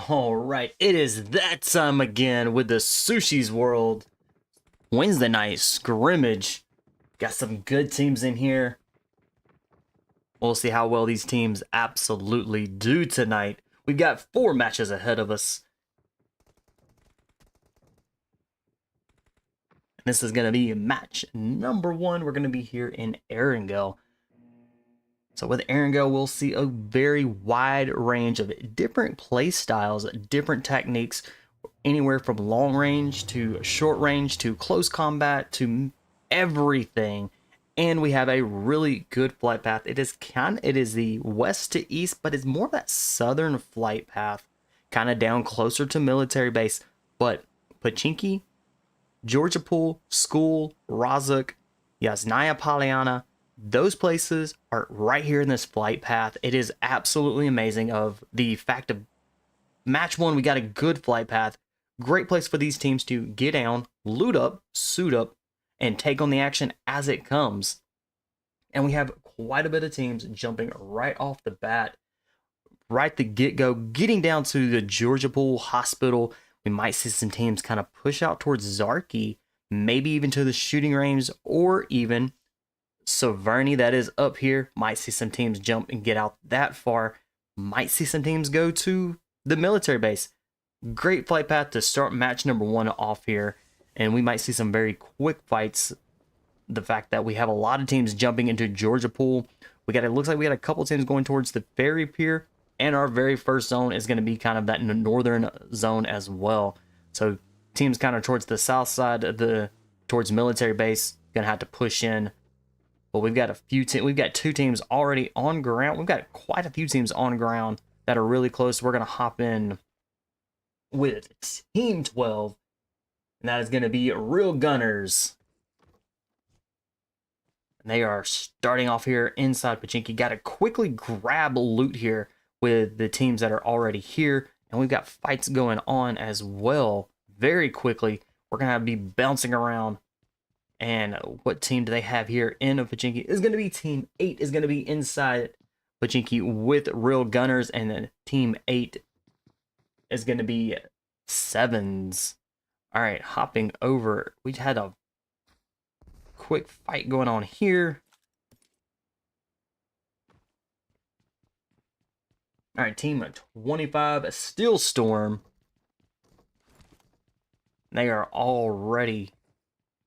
All right. It is that time again with the Sushi's World Wednesday night scrimmage. Got some good teams in here. We'll see how well these teams absolutely do tonight. We've got 4 matches ahead of us. This is going to be match number 1. We're going to be here in Erangel. So with Erangel, we'll see a very wide range of different play styles, different techniques anywhere from long range to short range to close combat to everything. And we have a really good flight path. It is the west to east, but it's more of that southern flight path, kind of down closer to military base. But Pochinki, Georgia Pool, School, Razuk, Yasnaya Polyana, those places are right here in this flight path. It is absolutely amazing of the fact of match one, we got a good flight path. Great place for these teams to get down, loot up, suit up, and take on the action as it comes. And we have quite a bit of teams jumping right off the bat, right the get-go, getting down to the Georgia Pool Hospital. We might see some teams kind of push out towards Zarki, maybe even to the shooting range, or even Soverny that is up here. Might see some teams jump and get out that far. Might see some teams go to the military base. Great flight path to start match number one off here. And we might see some very quick fights. The fact that we have a lot of teams jumping into Georgia Pool. It looks like we got a couple teams going towards the ferry pier. And our very first zone is going to be kind of that northern zone as well. So teams kind of towards the south side of towards military base, gonna have to push in. But we've got we've got two teams already on ground. We've got quite a few teams on ground that are really close. We're gonna hop in with Team 12, and that is gonna be Real Gunners. And they are starting off here inside Pochinki. Got to quickly grab loot here with the teams that are already here, and we've got fights going on as well. Very quickly, we're gonna be bouncing around. And what team do they have here in Pochinki? Is going to be Team 8 is going to be inside Pochinki with Real Gunners, and then Team 8 is going to be Sevens. All right, hopping over. We had a quick fight going on here. All right, Team 25, Steel Storm. They are already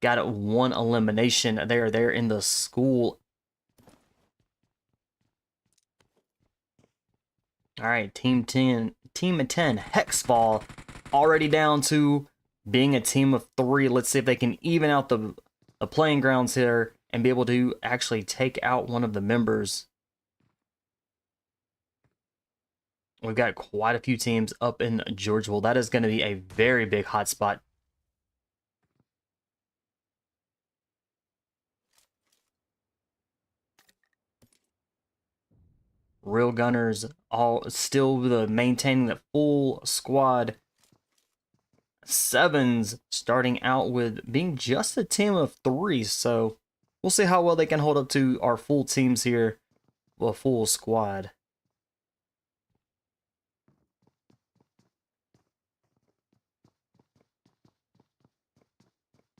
got one elimination. They are there in the school. All right, Team 10, HexFall, already down to being a team of 3. Let's see if they can even out the playing grounds here and be able to actually take out one of the members. We've got quite a few teams up in Georgeville. That is going to be a very big hotspot. Real Gunners all still maintaining the full squad. Sevens starting out with being just a team of 3, so we'll see how well they can hold up to our full teams here, a full squad.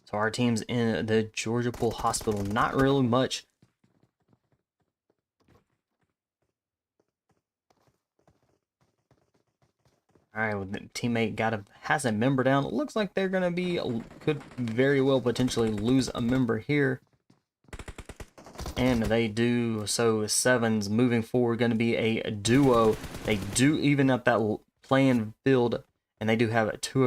So our teams in the Georgia Pool Hospital, not really much. All right, well, the teammate has a member down. It looks like they're gonna could very well potentially lose a member here, and they do. So Sevens moving forward, going to be a duo. They do even up that playing field, and they do have two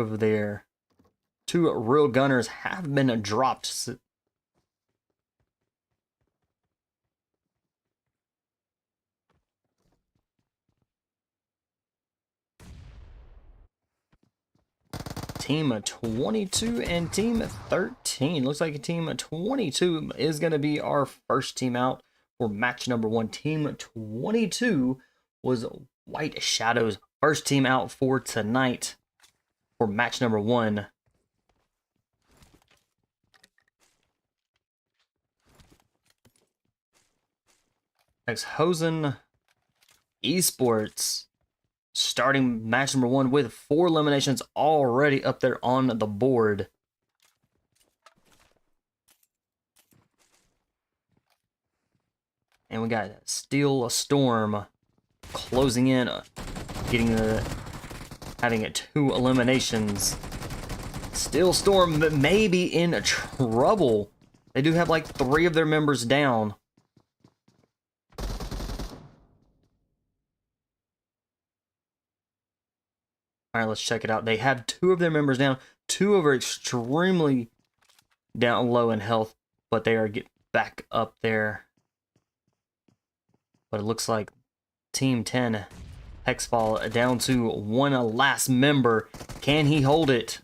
Real Gunners have been dropped. Team 22 and Team 13. Looks like Team 22 is going to be our first team out for match number 1. Team 22 was White Shadows. First team out for tonight for match number 1. HexFall Esports starting match number 1 with 4 eliminations already up there on the board. And we got Steel Storm closing in, having 2 eliminations. Steel Storm may be in trouble. They do have like 3 of their members down. All right, let's check it out. They have 2 of their members down. 2 of are extremely down low in health, but they are get back up there. But it looks like Team 10, HexFall, down to 1 last member. Can he hold it?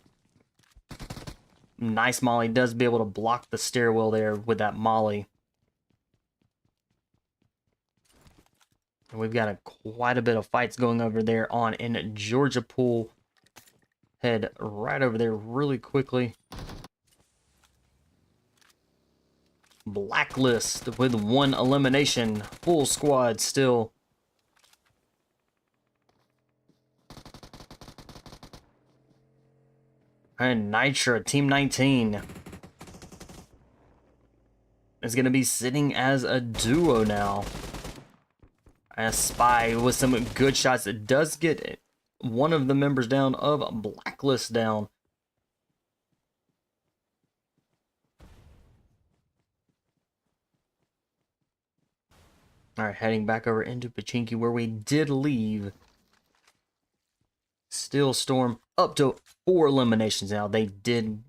Nice molly. Does be able to block the stairwell there with that molly. And we've got quite a bit of fights going over there on in Georgia Pool. Head right over there really quickly. Blacklist with 1 elimination. Full squad still. And Nytra, Team 19, is going to be sitting as a duo now. And Spy with some good shots. It does get one of the members down of Blacklist down. Alright, heading back over into Pachinki where we did leave. Still Storm up to 4 eliminations now. They did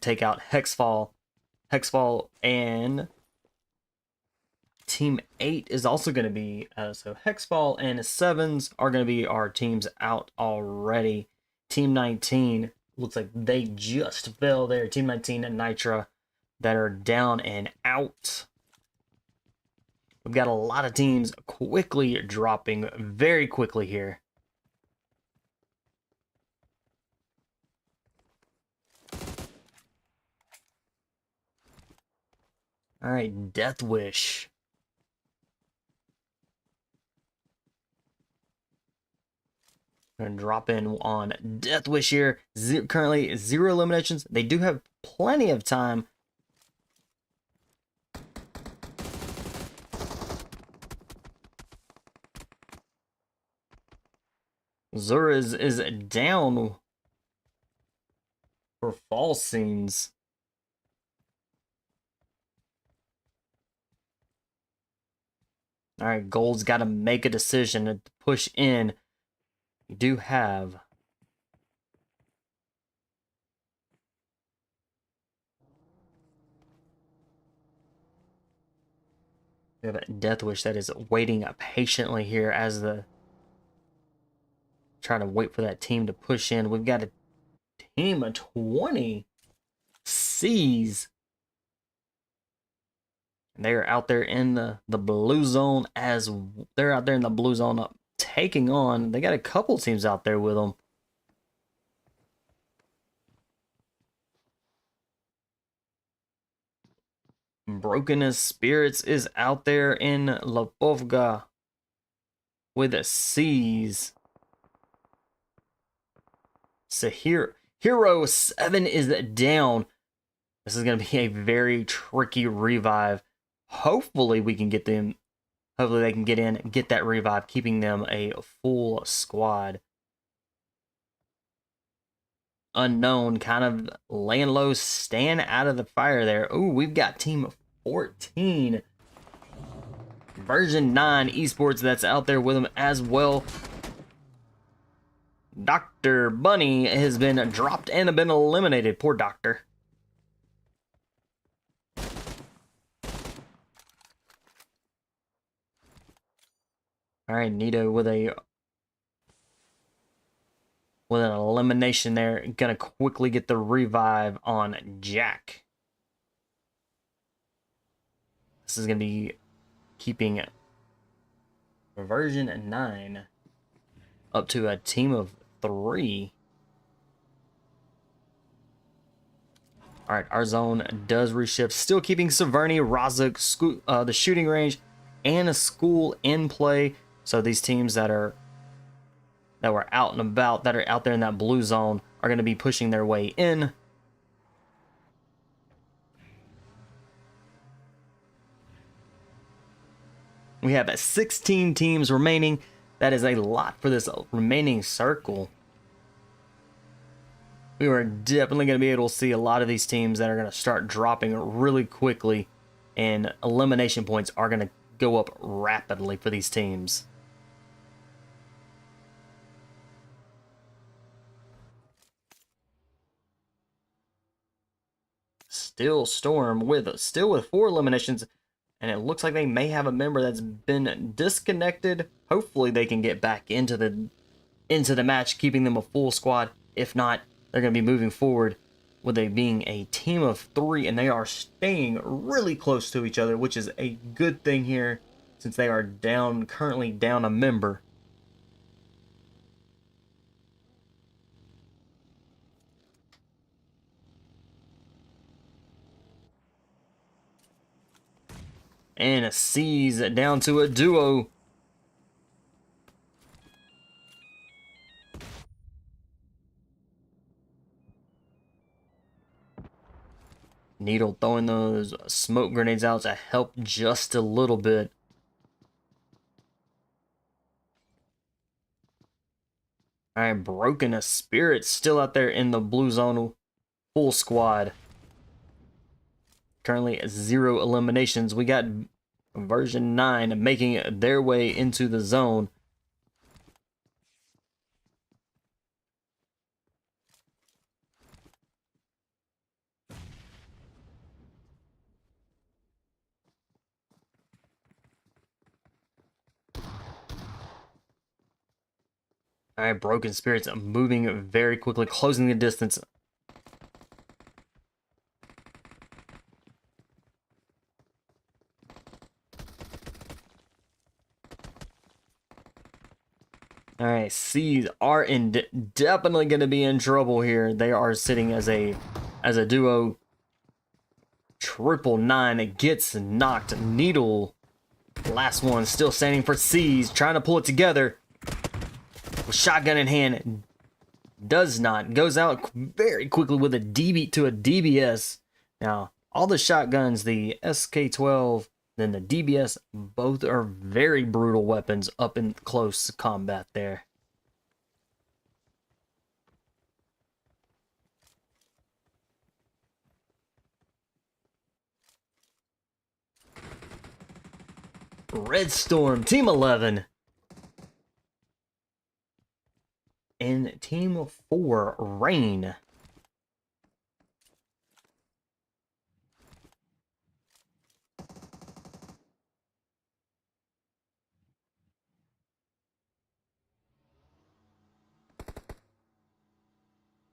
take out HexFall, and Team 8 is also going to be, so HexFall and 7s are going to be our teams out already. Team 19, looks like they just fell there. Team 19 and Nytra that are down and out. We've got a lot of teams quickly dropping very quickly here. All right, Death Wish. Gonna drop in on Death Wish here. Currently 0 eliminations. They do have plenty of time. Zura is down for fall scenes. All right, Gold's got to make a decision to push in. You do have we have a Death Wish that is waiting patiently here as the trying to wait for that team to push in. We've got a team of 20 C's. They're out there in the blue zone as they're out there in the blue zone taking on. They got a couple teams out there with them. Broken as Spirits is out there in Lapovga with a C's. So Hero 7 is down. This is going to be a very tricky revive. Hopefully we can get them. Hopefully they can get in, get that revive, keeping them a full squad. Unknown kind of laying low, staying out of the fire there. Ooh, we've got Team 14. Version 9 Esports that's out there with them as well. Dr. Bunny has been dropped and been eliminated. Poor Doctor. All right, Nito with an elimination there. Gonna quickly get the revive on Jack. This is gonna be keeping version 9 up to a team of 3. All right, our zone does reshift. Still keeping Severny, Razuk, the shooting range, and a school in play. So these teams that were out and about, that are out there in that blue zone, are going to be pushing their way in. We have 16 teams remaining. That is a lot for this remaining circle. We are definitely going to be able to see a lot of these teams that are going to start dropping really quickly, and elimination points are going to go up rapidly for these teams. still Storm with 4 eliminations, and it looks like they may have a member that's been disconnected. Hopefully they can get back into the match, keeping them a full squad. If not, they're going to be moving forward with it being a team of 3, and they are staying really close to each other, which is a good thing here since they are currently down a member. And C's down to a duo. Needle throwing those smoke grenades out to help just a little bit. Alright, Broken Esprts still out there in the blue zone. Full squad. Currently 0 eliminations. We got version 9 making their way into the zone. Alright, Broken Spirits moving very quickly, closing the distance. Alright, C's are definitely going to be in trouble here. They are sitting as a duo. 999 gets knocked. Needle, last one, still standing for C's, trying to pull it together. With shotgun in hand, does not. Goes out very quickly with a DB to a DBS. Now, all the shotguns, the SK-12, then the DBS, both are very brutal weapons up in close combat there. Red Storm, Team 11. And Team 4, Rain.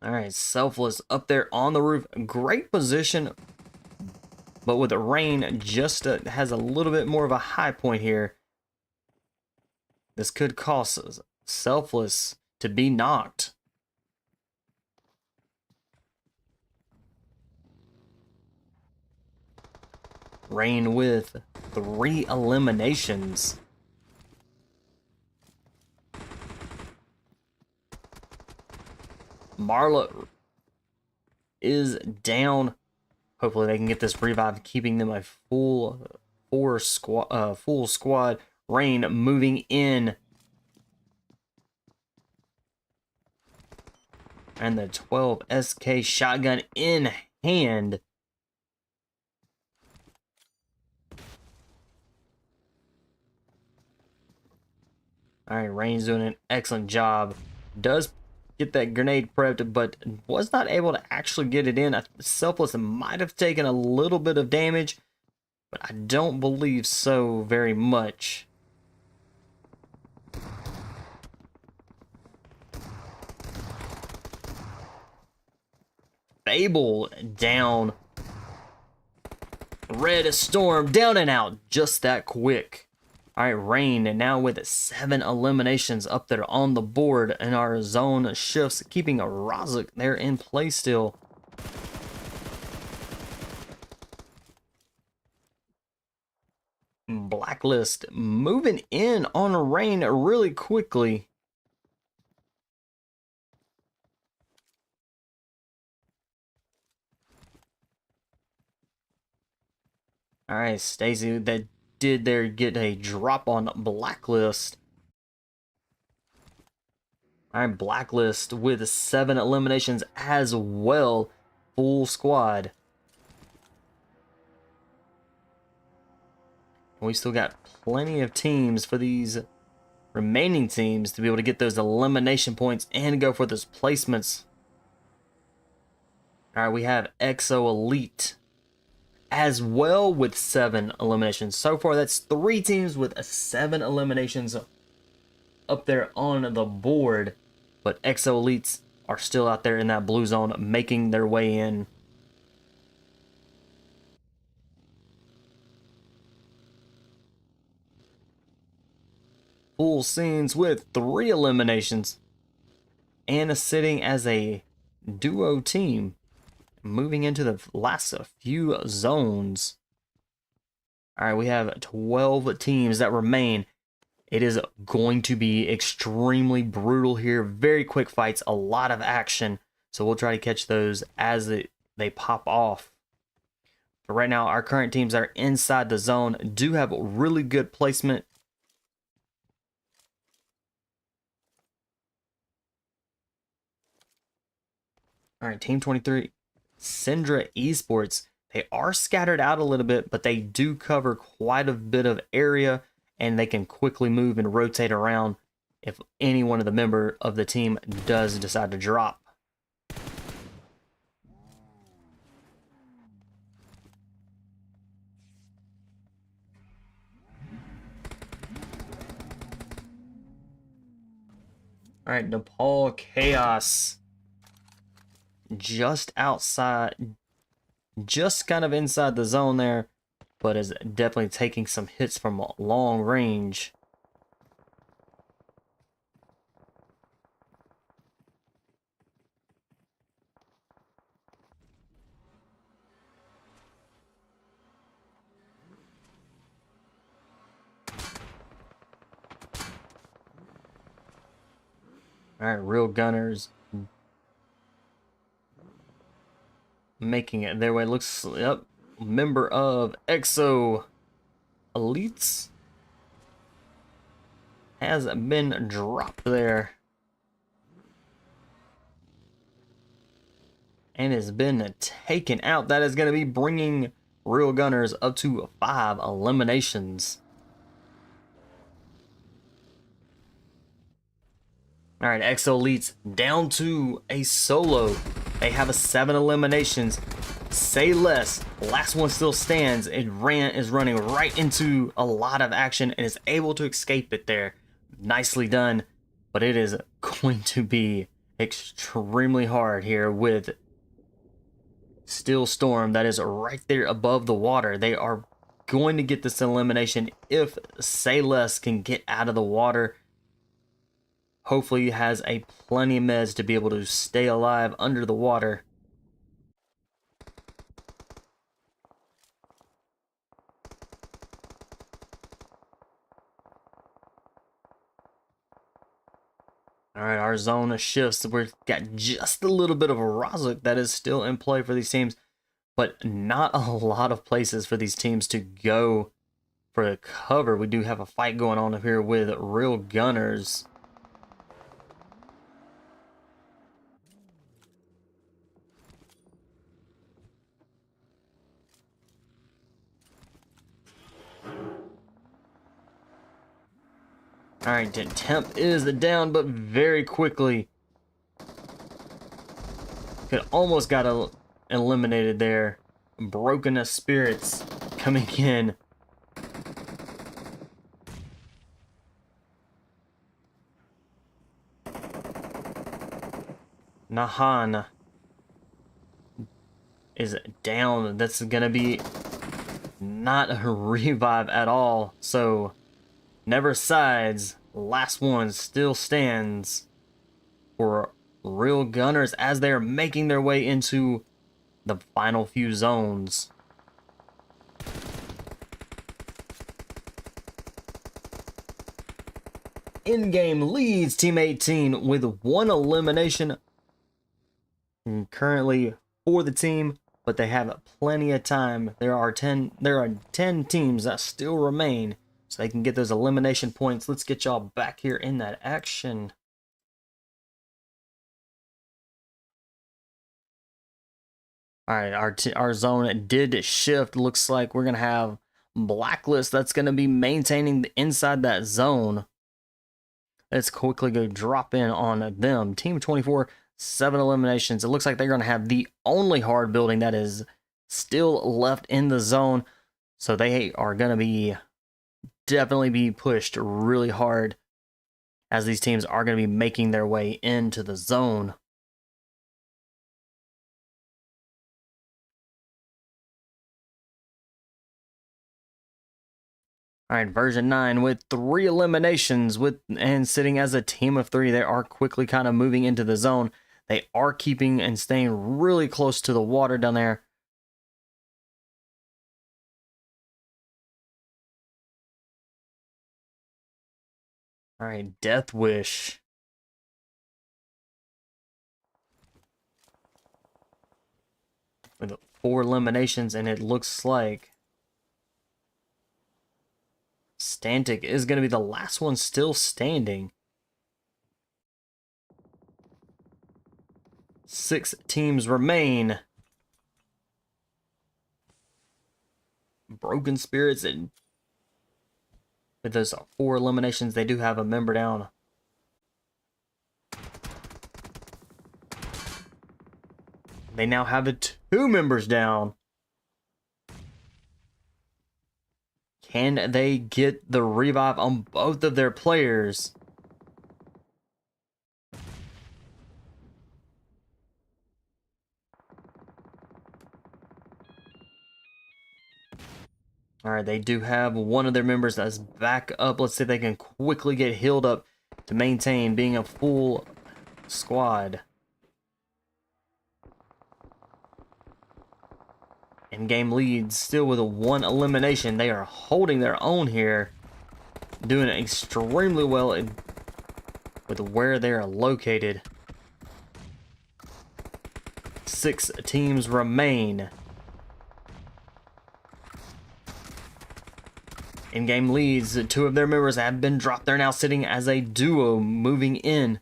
Alright, Selfless up there on the roof. Great position. But with the Rain, just has a little bit more of a high point here. This could cost Selfless to be knocked. Rain with 3 eliminations. Marla is down. Hopefully they can get this revive, keeping them a full squad. Rain moving in. And the 12 SK shotgun in hand. Alright, Rain's doing an excellent job. Does get that grenade prepped, but was not able to actually get it in. Selfless might have taken a little bit of damage, but I don't believe so very much. Fable down. Red Storm down and out just that quick. Alright, Rain now with 7 eliminations up there on the board, and our zone shifts, keeping a Razak there in play still. Blacklist moving in on Rain really quickly. Alright, Stacy, that did there get a drop on Blacklist. Alright, Blacklist with 7 eliminations as well. Full squad. We still got plenty of teams for these remaining teams to be able to get those elimination points and go for those placements. Alright, we have Exo Elite as well with 7 eliminations. So far, that's 3 teams with 7 eliminations up there on the board. But XO Elites are still out there in that blue zone, making their way in. Full scenes with 3 eliminations. And sitting as a duo team. Moving into the last few zones. Alright, we have 12 teams that remain. It is going to be extremely brutal here. Very quick fights, a lot of action. So we'll try to catch those as they pop off. But right now, our current teams that are inside the zone do have really good placement. Alright, Team 23, Syndra Esports. They are scattered out a little bit, but they do cover quite a bit of area, and they can quickly move and rotate around if any one of the member of the team does decide to drop. All right, Nepal Chaos. Just outside, just kind of inside the zone there, but is definitely taking some hits from long range. All right, Real Gunners making it their way. Looks, yep, member of XO Elites has been dropped there and has been taken out. That is going to be bringing Real Gunners up to 5 eliminations. All right, XO Elites down to a solo. They have a 7 eliminations. Say less. Last one still stands. It is running right into a lot of action and is able to escape it there. Nicely done. But it is going to be extremely hard here with Steel Storm that is right there above the water. They are going to get this elimination if Say Less can get out of the water. Hopefully he has a plenty of meds to be able to stay alive under the water. Alright, our zone shifts. We've got just a little bit of a Razuk that is still in play for these teams, but not a lot of places for these teams to go for cover. We do have a fight going on up here with Real Gunners. Alright, temp is down, but very quickly. Could almost got eliminated there. Broken Esprts coming in. Nahan is down. That's gonna be not a revive at all. So Never Sides, last one still stands for Real Gunners as they are making their way into the final few zones. In-game leads Team 18 with 1 elimination currently for the team, but they have plenty of time. There are 10 teams that still remain, so they can get those elimination points. Let's get y'all back here in that action. All right, our zone did shift. Looks like we're gonna have Blacklist that's gonna be maintaining inside that zone. Let's quickly go drop in on them. Team 24, 7 eliminations. It looks like they're gonna have the only hard building, that is still left in the zone. So they are going to be definitely be pushed really hard as these teams are going to be making their way into the zone. All right, version 9 with 3 eliminations and sitting as a team of 3. They are quickly kind of moving into the zone. They are keeping and staying really close to the water down there. All right, Death Wish. With 4 eliminations, and it looks like Stantic is going to be the last one still standing. 6 teams remain. Broken Spirits, and with those 4 eliminations, they do have a member down. They now have 2 members down. Can they get the revive on both of their players? All right, they do have one of their members that's back up. Let's see if they can quickly get healed up to maintain being a full squad. In-game leads still with a 1 elimination. They are holding their own here, doing extremely well with where they are located. 6 teams remain. In-game leads, 2 of their members have been dropped. They're now sitting as a duo moving in.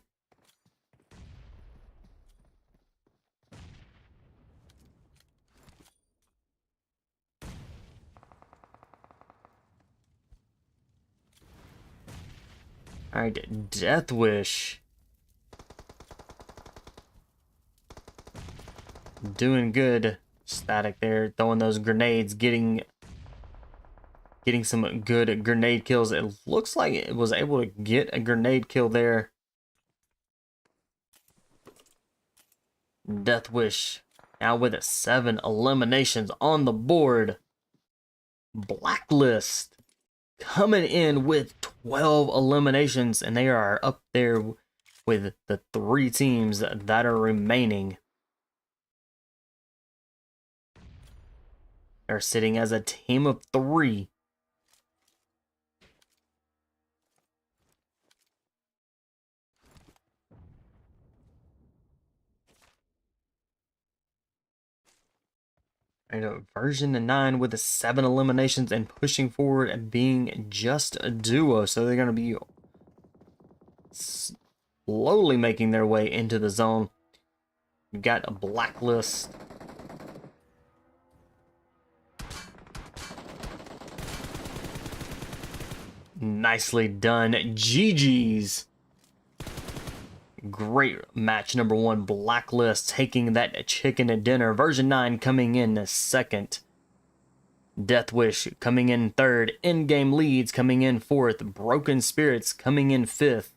All right, Death Wish. Doing good. Static there, throwing those grenades, getting some good grenade kills. It looks like it was able to get a grenade kill there. Death Wish now with 7 eliminations on the board. Blacklist coming in with 12 eliminations, and they are up there with the 3 teams that are remaining. They're sitting as a team of 3. Version 9 with 7 eliminations and pushing forward and being just a duo. So they're going to be slowly making their way into the zone. You've got a Blacklist. Nicely done. GG's. Great match number 1. Blacklist taking that chicken dinner. Version 9 coming in second. Death Wish coming in third. In-game leads coming in 4th. Broken Spirits coming in 5th.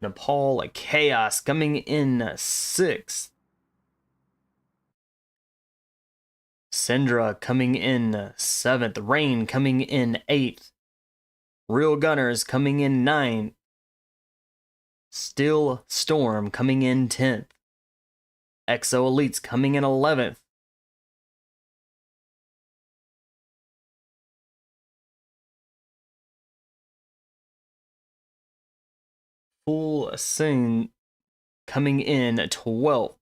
Nepal Chaos coming in 6th. Syndra coming in 7th. Rain coming in 8th. Real Gunners coming in 9th. Still Storm coming in 10th. Exo Elites coming in 11th. Full Scene coming in 12th.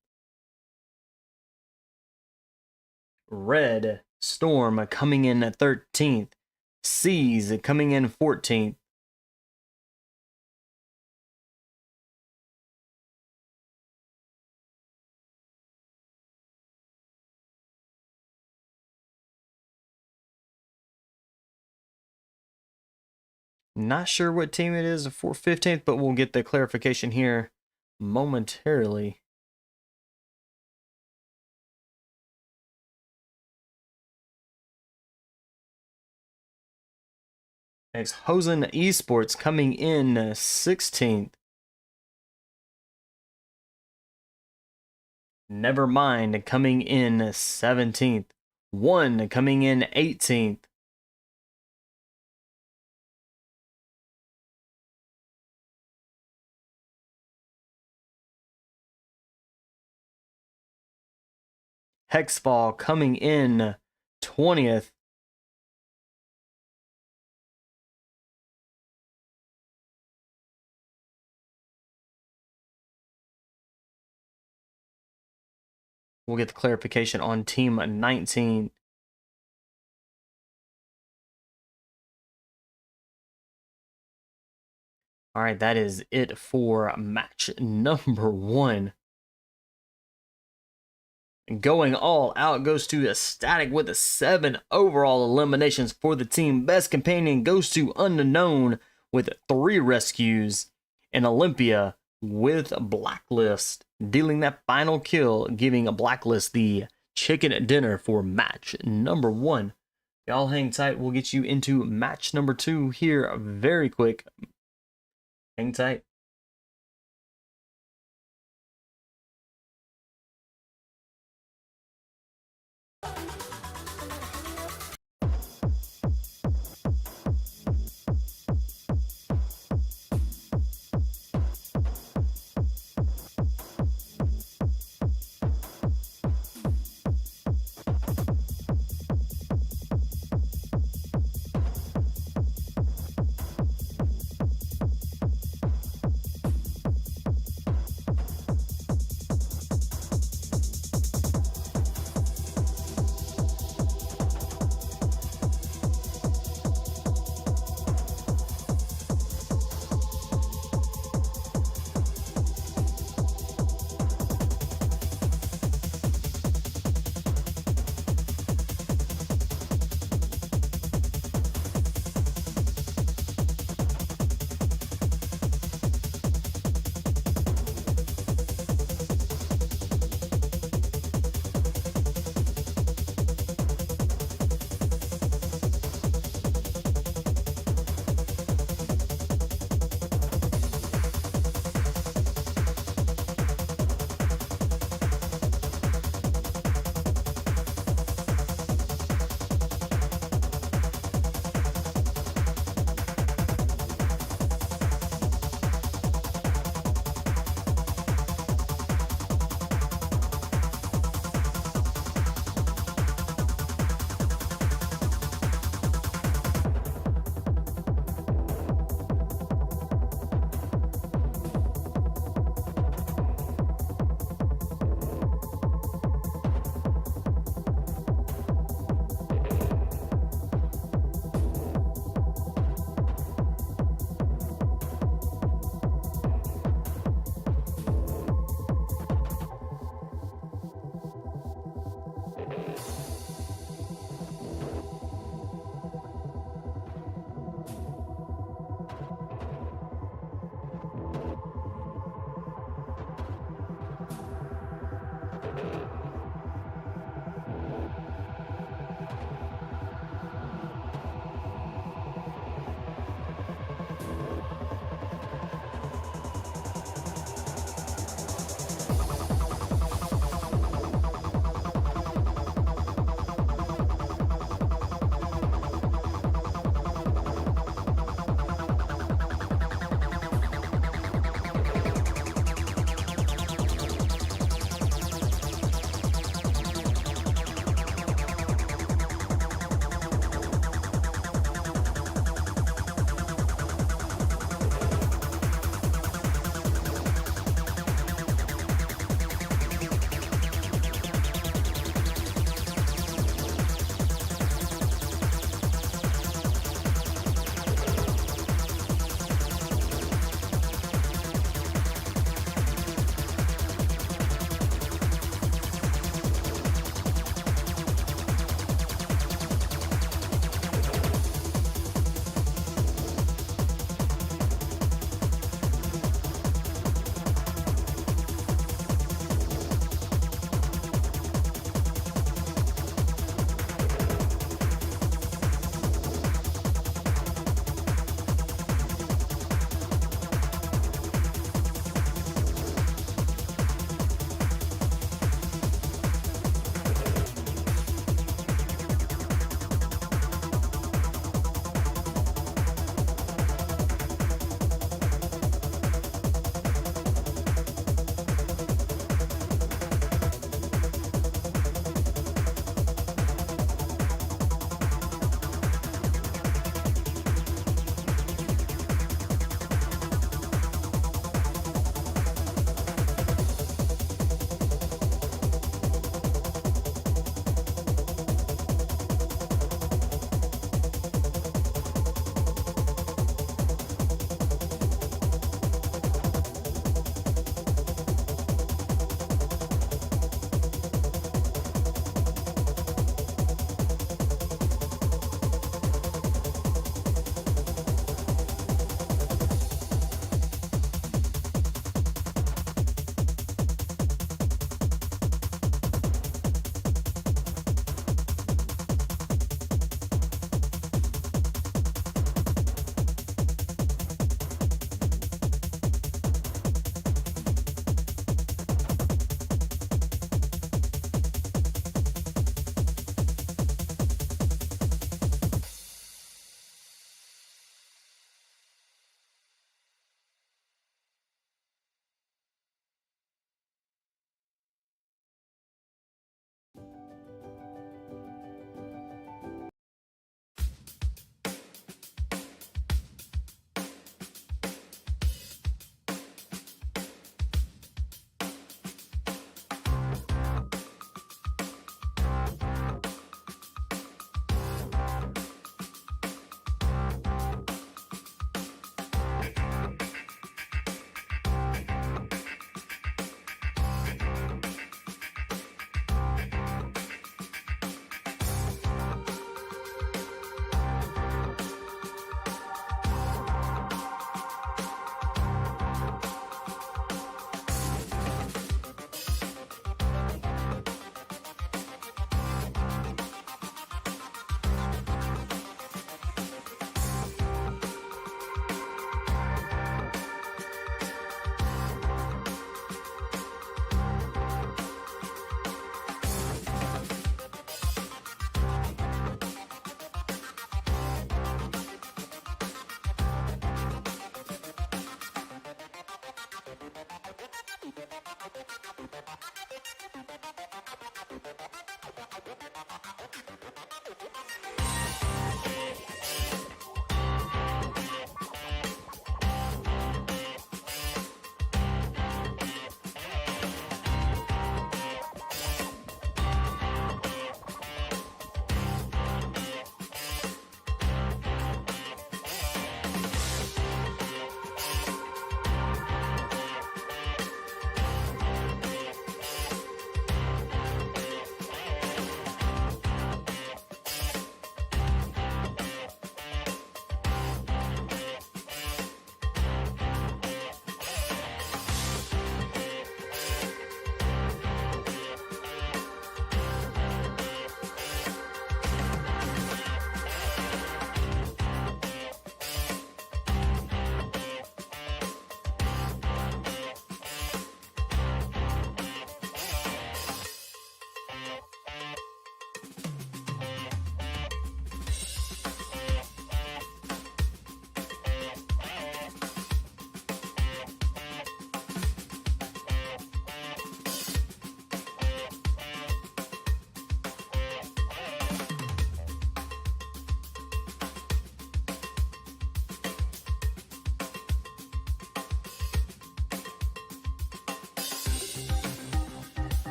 Red Storm coming in 13th. Seas coming in 14th. Not sure what team it is for 15th, but we'll get the clarification here momentarily. xhosen Esports coming in 16th. NeverMind coming in 17th. One coming in 18th. HexFall coming in 20th. We'll get the clarification on team 19. All right, that is it for match number 1. Going all out goes to Ecstatic with 7 overall eliminations for the team. Best companion goes to Unknown with 3 rescues. And Olympia with Blacklist, dealing that final kill, giving Blacklist the chicken dinner for match number 1. Y'all hang tight. We'll get you into match number 2 here very quick. Hang tight.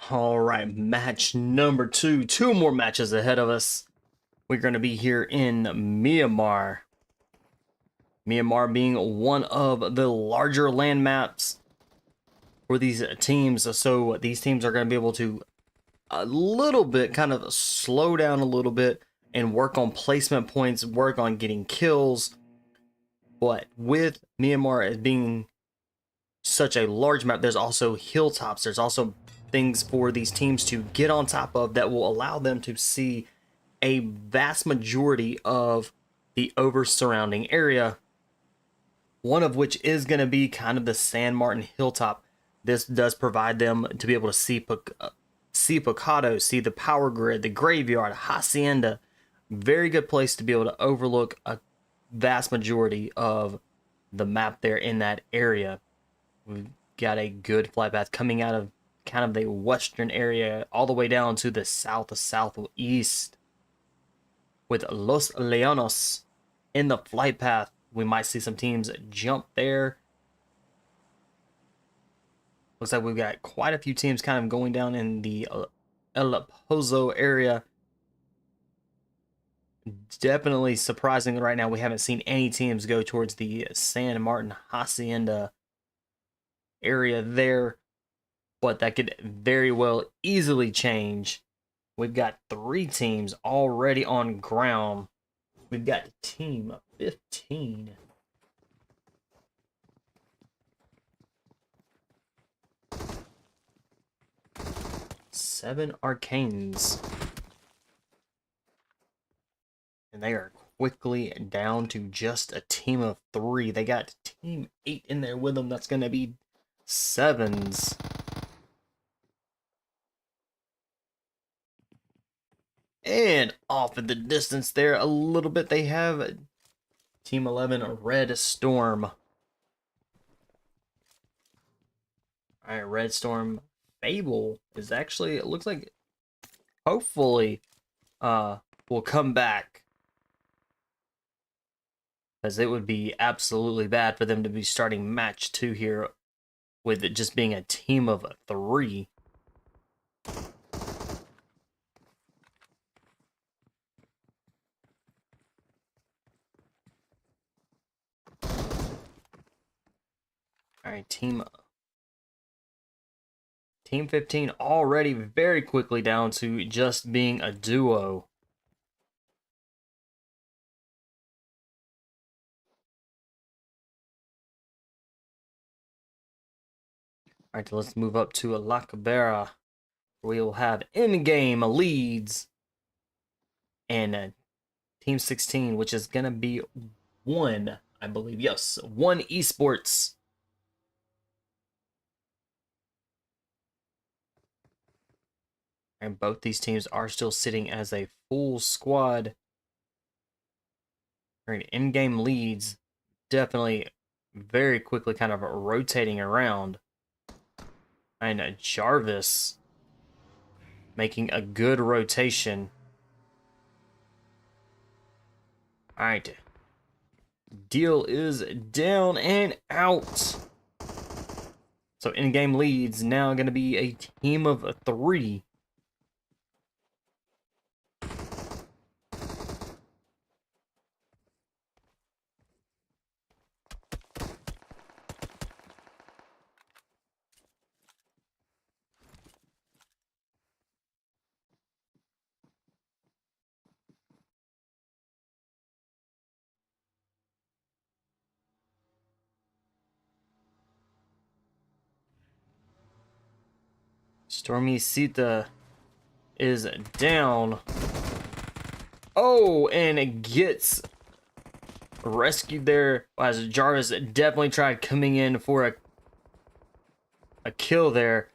All right, match number 2. 2 more matches ahead of us. We're going to be here in Myanmar. Myanmar being one of the larger land maps for these teams. So these teams are going to be able to a little bit kind of slow down a little bit and work on placement points, work on getting kills. But with Myanmar as being such a large map, there's also hilltops. There's also things for these teams to get on top of that will allow them to see a vast majority of the over surrounding area. One of which is going to be kind of the San Martin hilltop. This does provide them to be able to see Pocado, see the power grid, the graveyard, Hacienda. Very good place to be able to overlook a vast majority of the map there in that area. We've got a good flight path coming out of kind of the western area all the way down to the southeast with Los Leonos in the flight path. We might see some teams jump there. Looks like we've got quite a few teams kind of going down in the El Pozo area. Definitely surprising right now we haven't seen any teams go towards the San Martin Hacienda area there, but that could very well easily change. We've got 3 teams already on ground. We've got team 15. Seven Arcanes. And they are quickly down to just a team of 3. They got team 8 in there with them. That's going to be 7s. And off in the distance there a little bit, they have team 11, Red Storm. Alright, Red Storm Fable is actually, it looks like, hopefully, will come back. Because it would be absolutely bad for them to be starting match 2 here with it just being a team of 3. Alright, team 15 already very quickly down to just being a duo. Alright, let's move up to La Cabera. We'll have in-game leads. And team 16, which is going to be 1, I believe. Yes, 1 Esports. And both these teams are still sitting as a full squad. Alright, in-game leads. Definitely very quickly kind of rotating around. And Jarvis making a good rotation. Alright. Deal is down and out. So in-game leads now going to be a team of 3. Stormy Sita is down. Oh, and it gets rescued there as Jarvis definitely tried coming in for a kill there.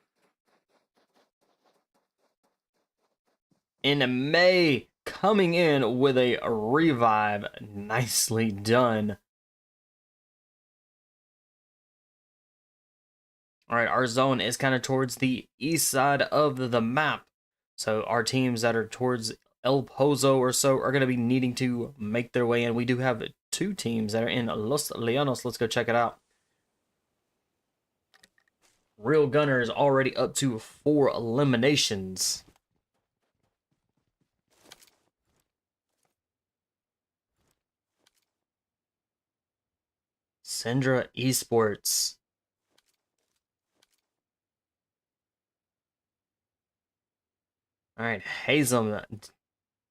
And May coming in with a revive. Nicely done. Alright, our zone is kind of towards the east side of the map. So our teams that are towards El Pozo or so are going to be needing to make their way in. We do have 2 teams that are in Los Leonos. Let's go check it out. Real Gunner is already up to 4 eliminations. Syndra Esports. All right, HexFall,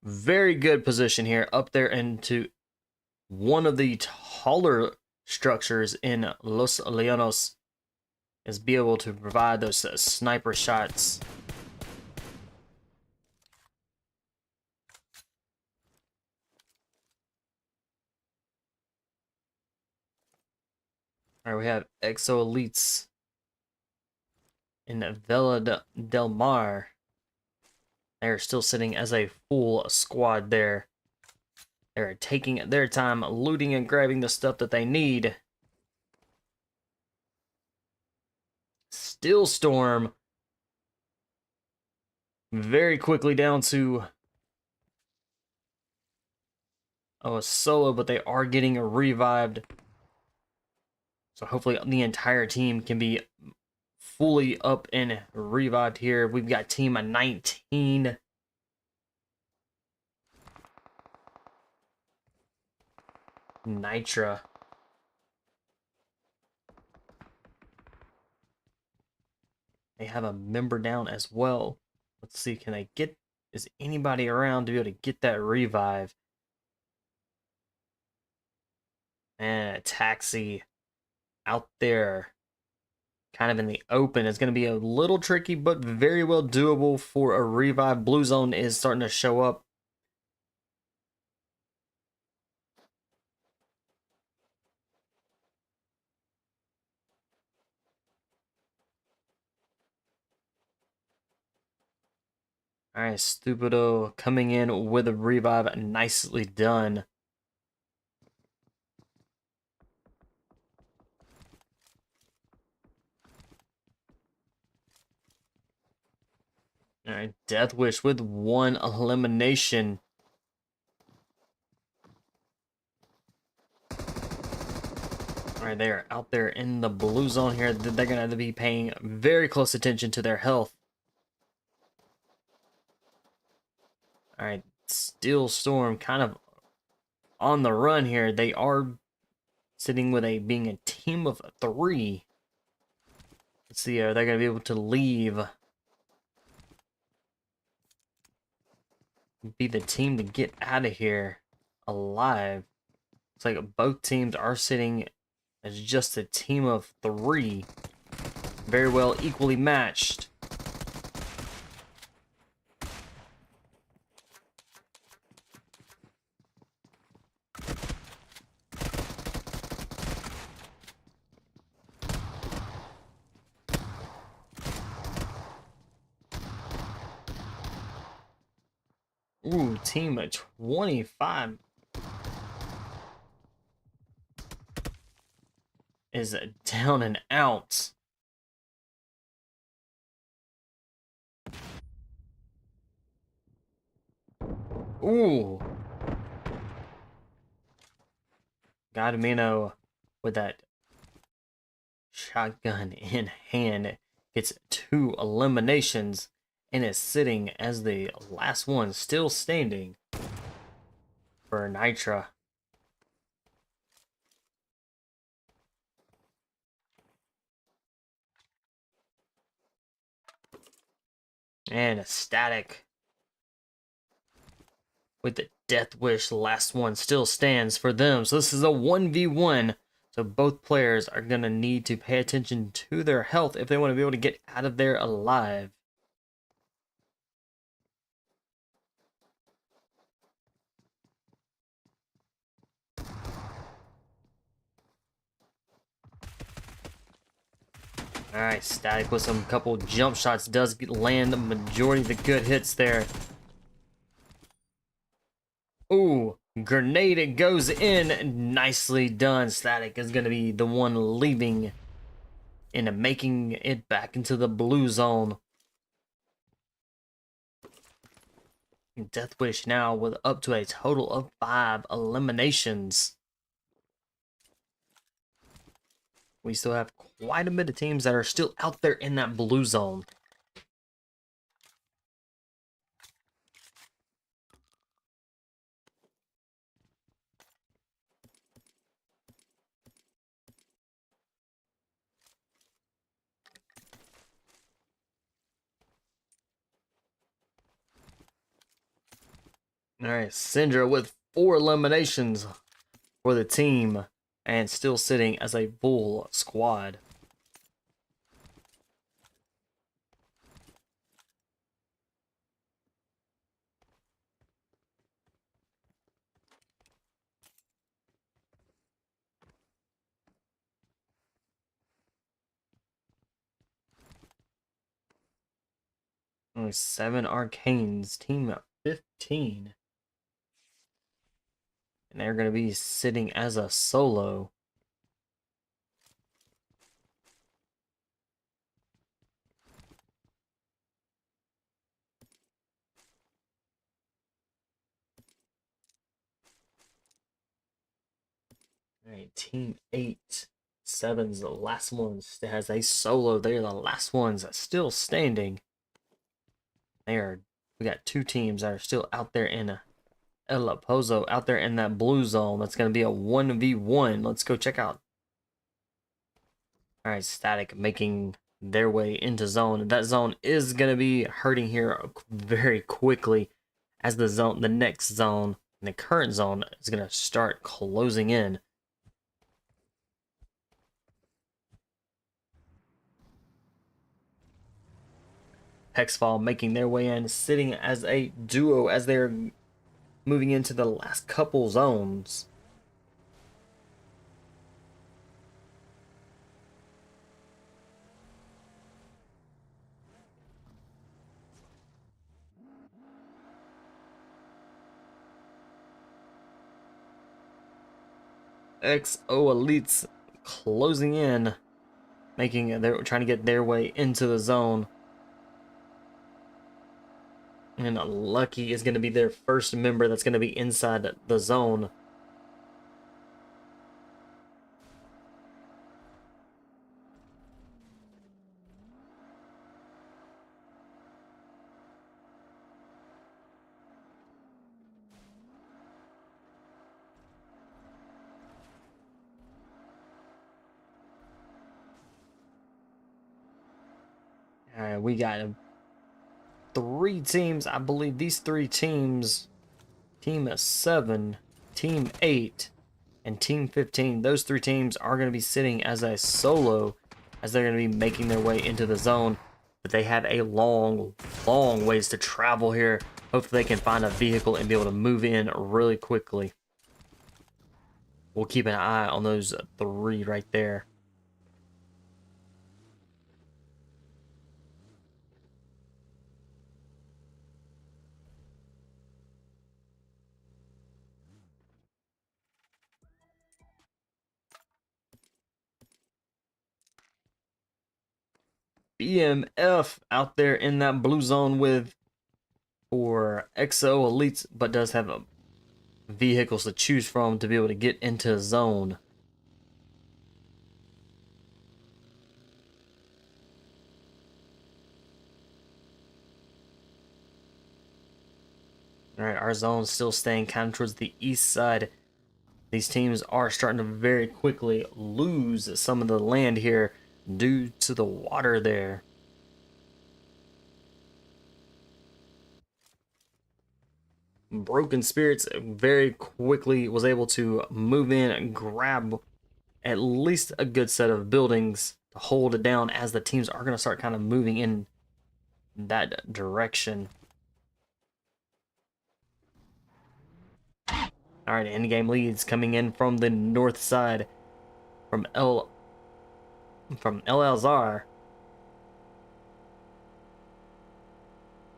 very good position here, up there into one of the taller structures in Los Leonos, is be able to provide those sniper shots. All right, we have Exo Elites in Villa del Mar. They're still sitting as a full squad there. They're taking their time looting and grabbing the stuff that they need. Still Storm very quickly down to a solo, but they are getting revived. So hopefully the entire team can be fully up and revived here. We've got team 19. Nytra. They have a member down as well. Let's see, can they get, is anybody around to be able to get that revive? And a taxi out there, kind of in the open. It's going to be a little tricky, but very well doable for a revive. Blue zone is starting to show up. All right, Stupido coming in with a revive. Nicely done. All right, Death Wish with 1 elimination. All right, they are out there in the blue zone here. They're going to have to be paying very close attention to their health. All right, Steel Storm kind of on the run here. They are sitting with being a team of 3. Let's see, are they going to be able to leave? Be the team to get out of here alive. It's like both teams are sitting as just a team of 3. Very well equally matched. Ooh, team of 25 is down and out. Ooh. Gadamino with that shotgun in hand gets 2 eliminations and is sitting as the last one still standing for Nytra. And a static with the Death Wish. The last one still stands for them. So this is a 1v1. So both players are going to need to pay attention to their health if they want to be able to get out of there alive. Alright, Static with some couple jump shots does land the majority of the good hits there. Ooh, grenade, it goes in. Nicely done. Static is going to be the one leaving and making it back into the blue zone. Death Wish now with up to a total of 5 eliminations. we still have quite a bit of teams that are still out there in that blue zone. All right, Syndra with 4 eliminations for the team and still sitting as a full squad. Only 7 Arcanes, team of 15. And they're going to be sitting as a solo. All right, team 8. 7's the last ones that has a solo. They're the last ones still standing. We got 2 teams that are still out there in El Pozo, out there in that blue zone. That's going to be a 1v1. Let's go check out. All right, Static making their way into zone. That zone is going to be hurting here very quickly as the next zone, and the current zone is going to start closing in. HexFall making their way in, sitting as a duo as they're moving into the last couple zones. XO Elites closing in, they're trying to get their way into the zone. And Lucky is going to be their first member that's going to be inside the zone. All right, we got 3 teams. I believe these 3 teams, Team 7, Team 8, and Team 15, those 3 teams are going to be sitting as a solo as they're going to be making their way into the zone. But they have a long ways to travel here. Hopefully they can find a vehicle and be able to move in really quickly. We'll keep an eye on those 3 right there. BMF out there in that blue zone for XO Elites, but does have vehicles to choose from to be able to get into zone. All right, our zone's still staying kind of towards the east side. These teams are starting to very quickly lose some of the land here due to the water there. Broken Spirits very quickly was able to move in and grab at least a good set of buildings to hold it down as the teams are going to start kind of moving in that direction. All right, endgame leads coming in from the north side from El Alzar.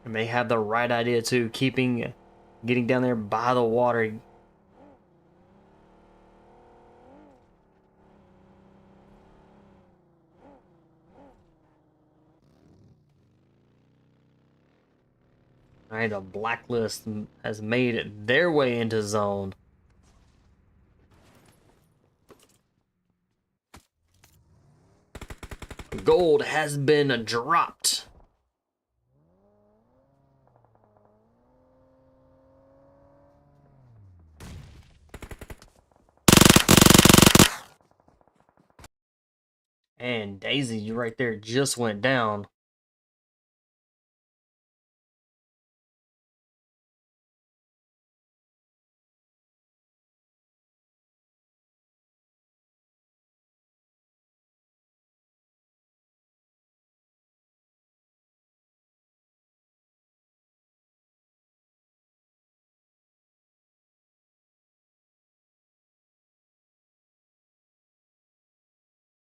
And they have the right idea too, getting down there by the water. All right, a Blacklist has made their way into zone. Gold has been dropped. And Daisy right there just went down.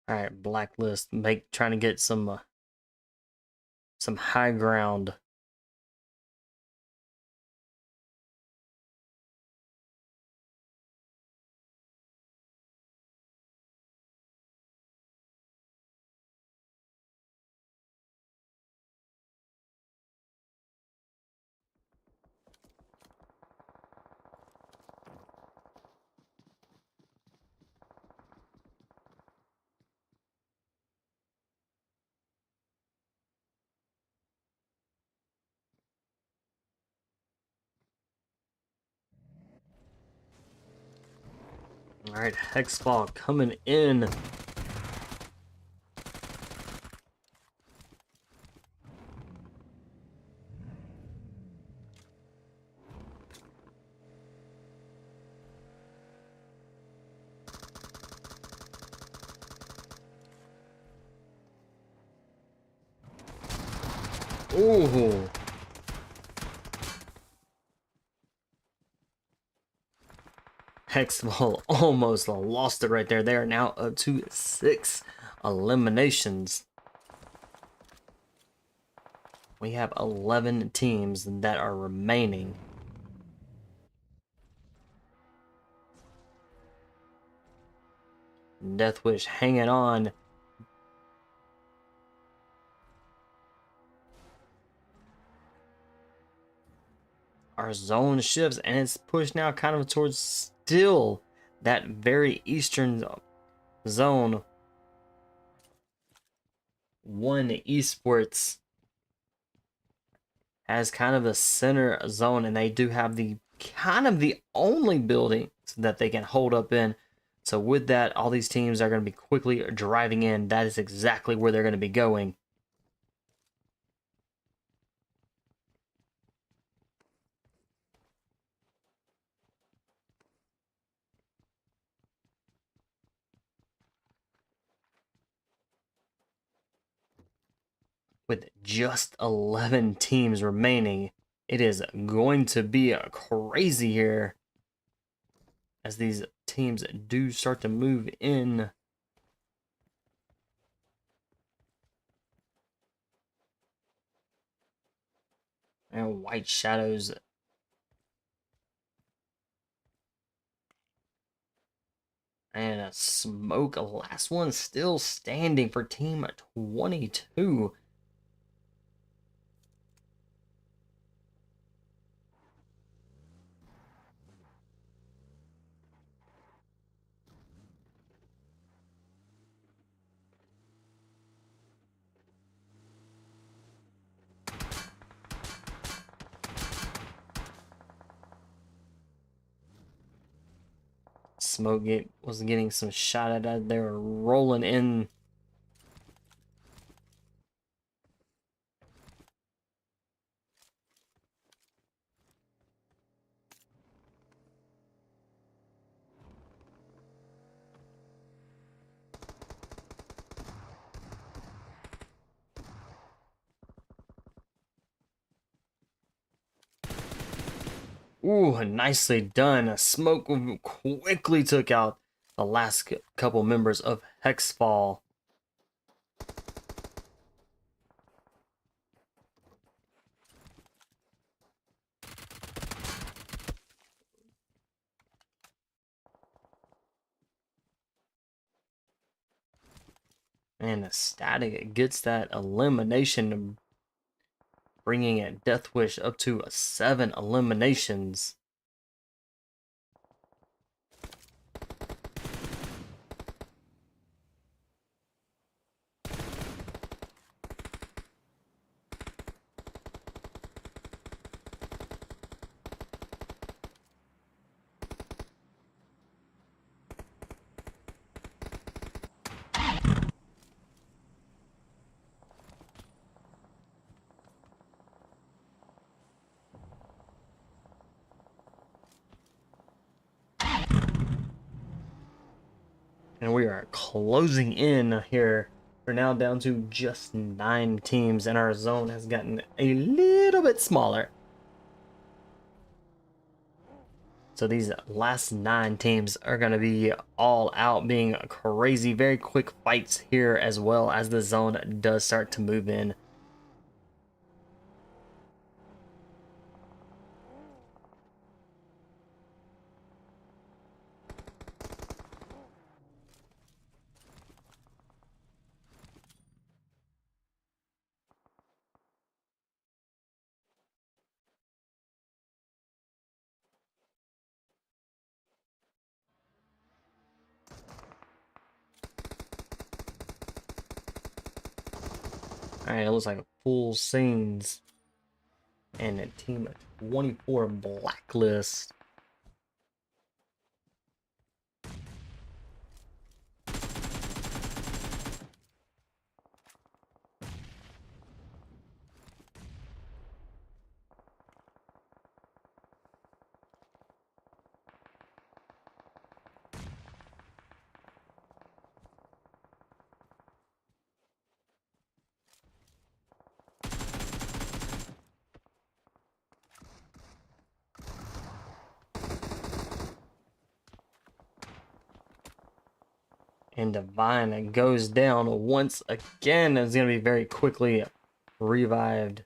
All right, Blacklist, trying to get some high ground. All right, HexFall coming in. Ooh. HexFall almost lost it right there. They are now up to 6 eliminations. We have 11 teams that are remaining. Deathwish hanging on. Our zone shifts and it's pushed now kind of towards still that very eastern zone. One Esports has kind of the center zone, and they do have the kind of the only building that they can hold up in. So with that, all these teams are going to be quickly driving in. That is exactly where they're going to be going. With just 11 teams remaining, it is going to be crazy here as these teams do start to move in. And White Shadows and a smoke. Last one still standing for team 22. Smoke was getting some shot at it. They were rolling in. Ooh, nicely done. Smoke quickly took out the last couple members of HexFall. And Static gets that elimination, bringing it Deathwish up to 7 eliminations. are closing in here. We're now down to just 9 teams, and our zone has gotten a little bit smaller. So these last 9 teams are going to be all out, being crazy, very quick fights here, as well as the zone does start to move in. Alright, it looks like full scenes. And a team of 24 Blacklist. And Divine goes down once again. It's going to be very quickly revived.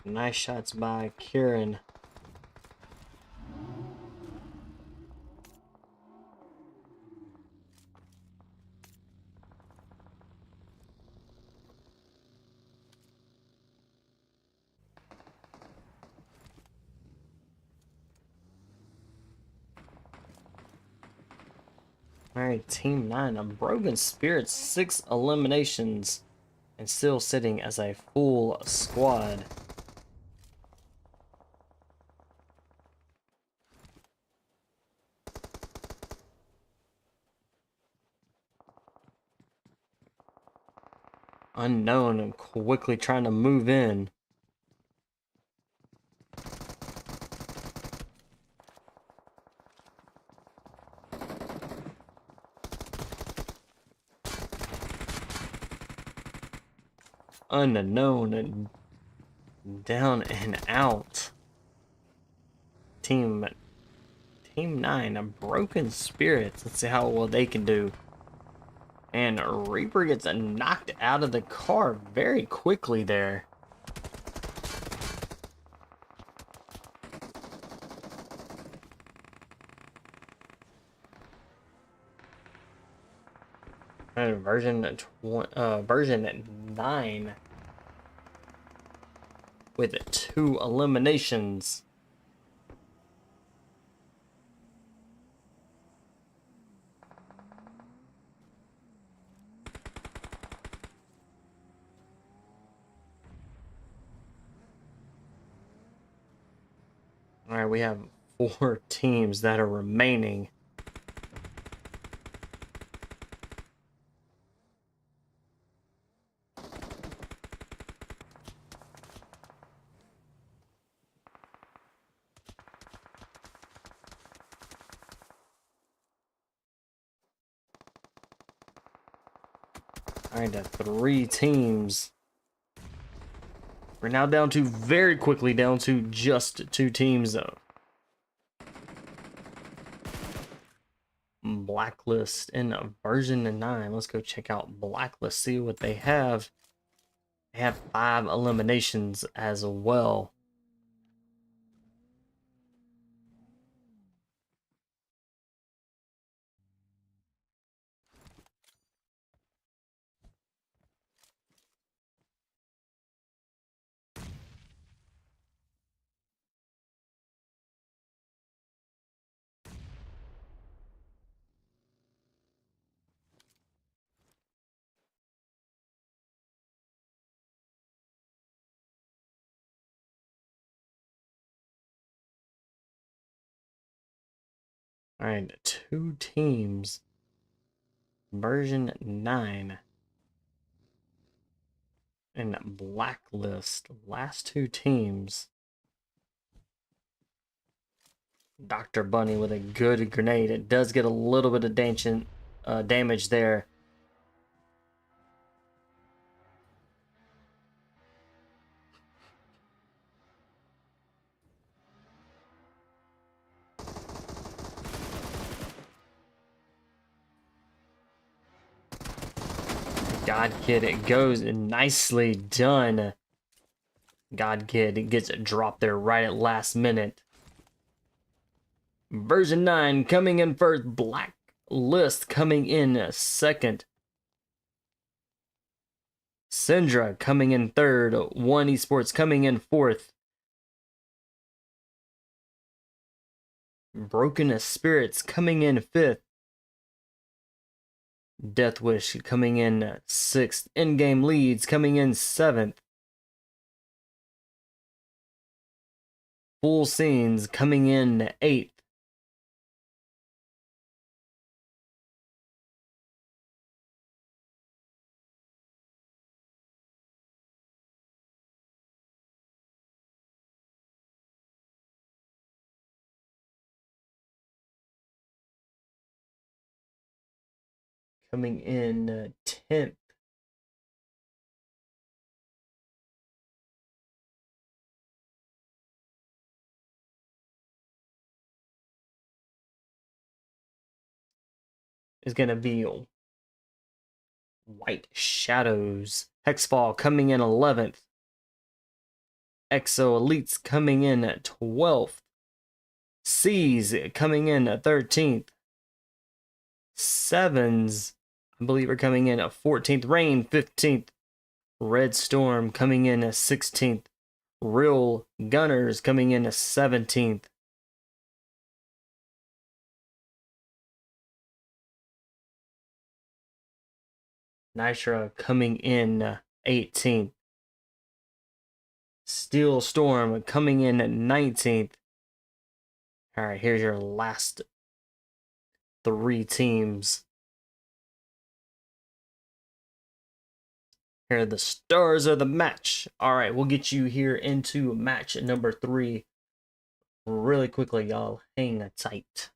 Nice shots by Kieran. Alright, Team 9, Broken Spirits, 6 eliminations, and still sitting as a full squad. Unknown and quickly trying to move in. Unknown and down and out. Team 9, Broken Spirits. Let's see how well they can do. And Reaper gets knocked out of the car very quickly there. And version 9 with 2 eliminations. All right, we have 4 teams that are remaining. All right, 3 teams. We're now down to very quickly down to just 2 teams though. Blacklist in version 9. Let's go check out Blacklist, see what they have. They have 5 eliminations as well. Alright, 2 teams. Version 9. And Blacklist. Last 2 teams. Dr. Bunny with a good grenade. It does get a little bit of damage there. God Kid, it goes nicely done. God Kid, it gets dropped there right at last minute. Version 9 coming in first. Blacklist coming in second. Syndra coming in third. One Esports coming in fourth. Broken Esprts coming in fifth. Deathwish coming in sixth. In-game leads coming in seventh. Full Scenes coming in eighth. Coming in 10th. Is going to be White Shadows. HexFall coming in 11th. Exo Elites coming in 12th. C's coming in 13th. Sevens, I believe, are coming in 14th. Rain 15th. Red Storm coming in 16th. Real Gunners coming in 17th. Nytra coming in 18th. Steel Storm coming in 19th. Alright, here's your last 3 teams. Here are the stars of the match. Alright, we'll get you here into match number 3 really quickly, y'all. Hang tight.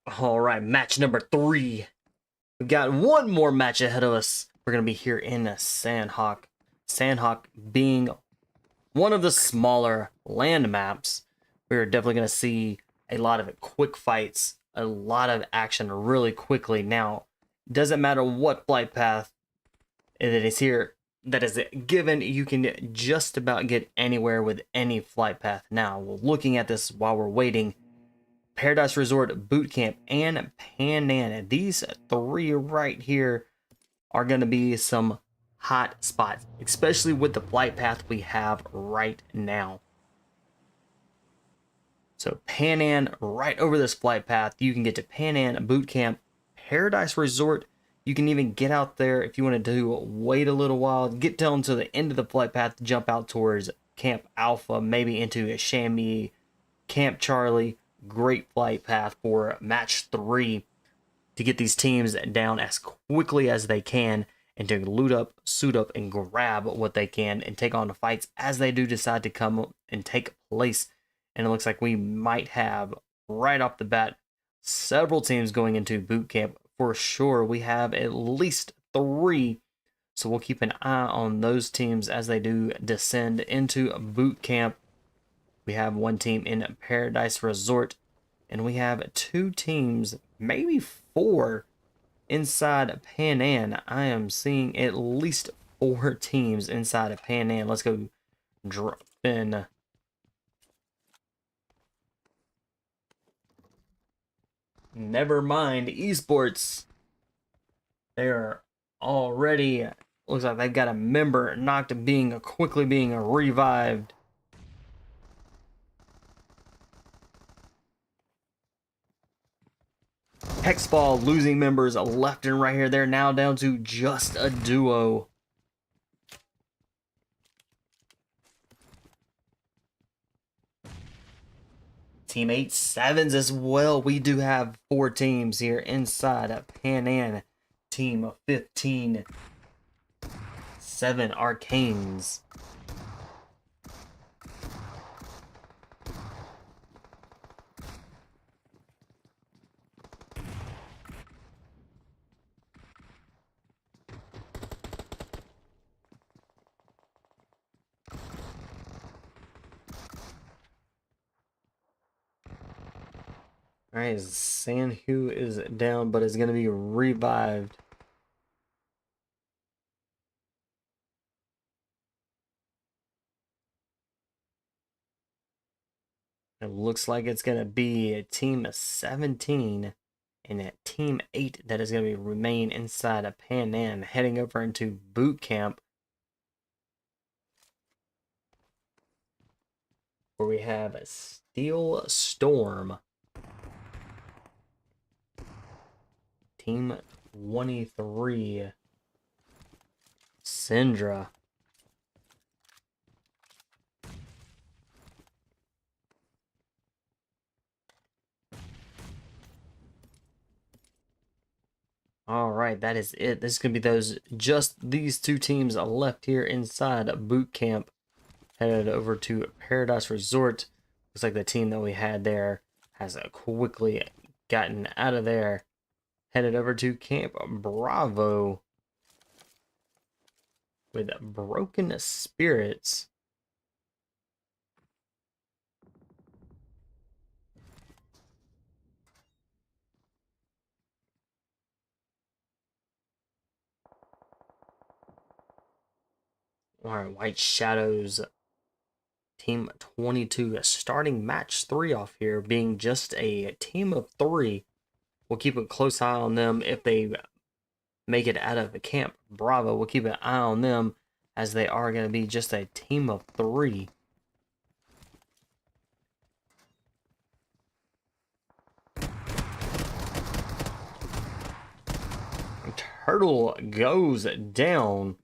All right, match number 3. We've got one more match ahead of us. We're going to be here in Sandhawk. Sandhawk being one of the smaller land maps. We're definitely going to see a lot of quick fights, a lot of action really quickly. Now, it doesn't matter what flight path that is here, that is given, you can just about get anywhere with any flight path. Now, looking at this while we're waiting, Paradise Resort, Boot Camp, and Panan. These 3 right here are going to be some hot spots, especially with the flight path we have right now. So Panan, right over this flight path, you can get to Panan, Boot Camp, Paradise Resort. You can even get out there if you want to wait a little while, get down to the end of the flight path, jump out towards Camp Alpha, maybe into a Chamois, Camp Charlie. Great flight path for match 3 to get these teams down as quickly as they can and to loot up, suit up, and grab what they can and take on the fights as they do decide to come and take place. And it looks like we might have, right off the bat, several teams going into boot camp for sure. We have at least 3. So we'll keep an eye on those teams as they do descend into boot camp. We have one team in Paradise Resort, and we have 2 teams, maybe 4, inside Panan. I am seeing at least 4 teams inside of Panan. Let's go drop in. NeverMind Esports. They're already, looks like they've got a member quickly being revived. HexFall losing members left and right here. They're now down to just a duo. Team 8-7s as well. We do have 4 teams here inside of Panan. Team of 15. 7 Arcanes. Alright, Sanhu is down, but is going to be revived. It looks like it's going to be a team of 17 and a team 8 that is going to remain inside of Panan, heading over into boot camp, where we have a Steel Storm. Team 23, Syndra. All right, that is it. This is going to be just these 2 teams left here inside boot camp, headed over to Paradise Resort. Looks like the team that we had there has quickly gotten out of there, headed over to Camp Bravo with Broken Spirits. All right, White Shadows, Team 22, starting match 3 off here, being just a team of 3. We'll keep a close eye on them if they make it out of the Camp Bravo. We'll keep an eye on them as they are going to be just a team of 3. Turtle goes down.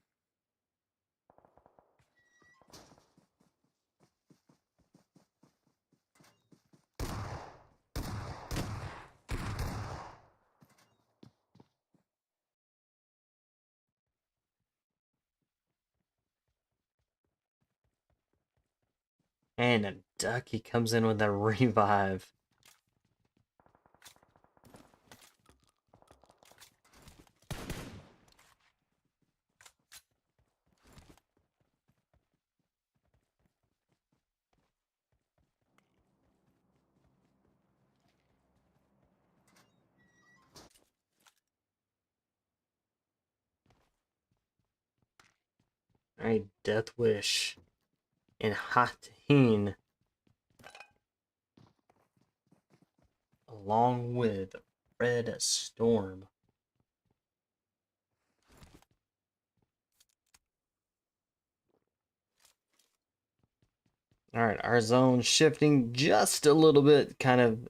And a Ducky comes in with a revive. Alright, Death Wish and Hatin, along with Red Storm. Alright, our zone shifting just a little bit, kind of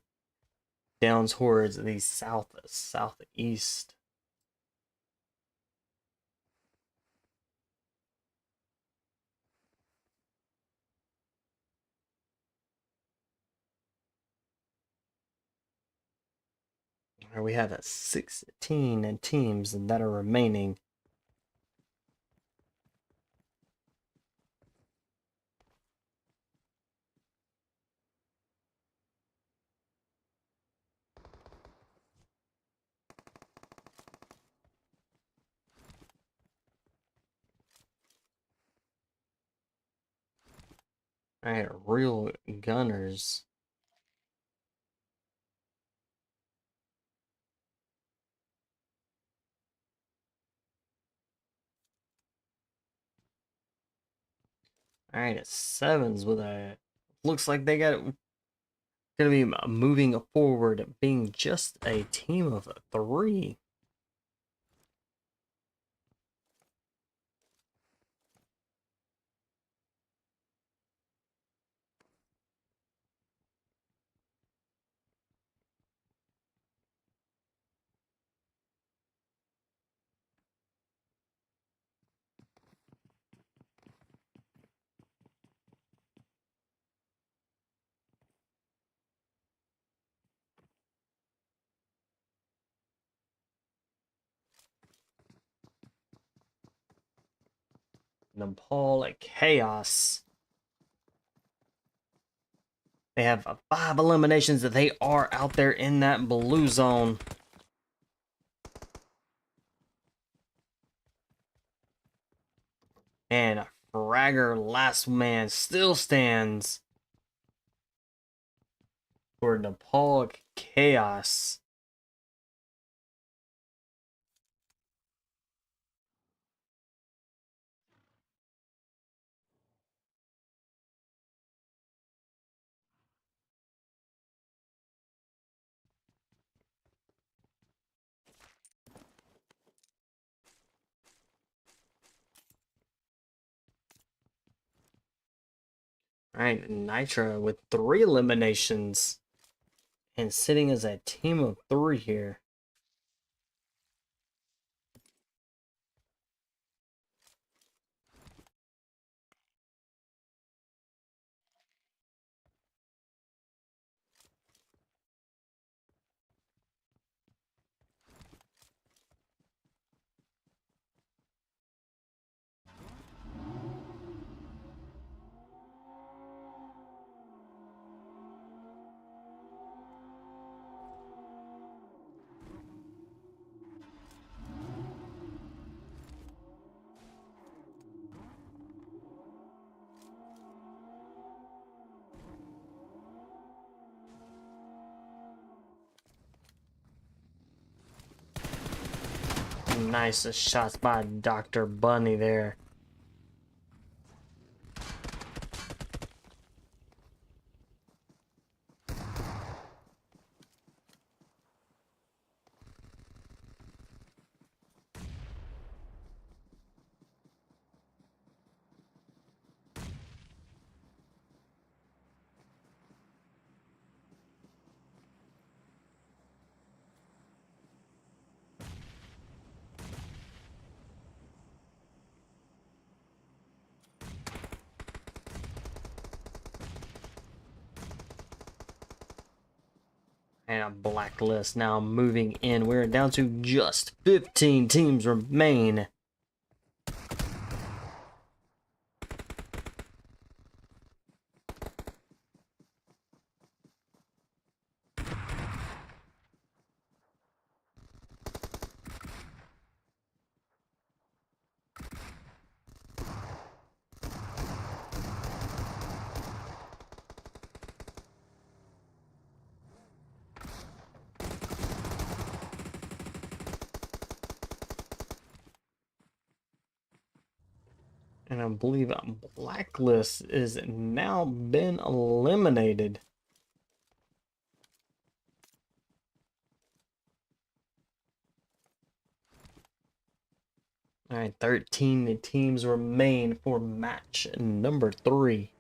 down towards the southeast. We have 16 teams that are remaining. Alright, real gunners. Alright, it's sevens with a. Looks like they got gonna be moving forward, being just a team of 3. Nepal Chaos. They have 5 eliminations that they are out there in that blue zone. And Fragger, last man, still stands for Nepal Chaos. Alright, Nytra with 3 eliminations and sitting as a team of 3 here. Nice shots by Dr. Bunny there. And a Blacklist now moving in. We're down to just 15 teams remain. And I believe Blacklist is now been eliminated. All right, 13 teams remain for match number 3.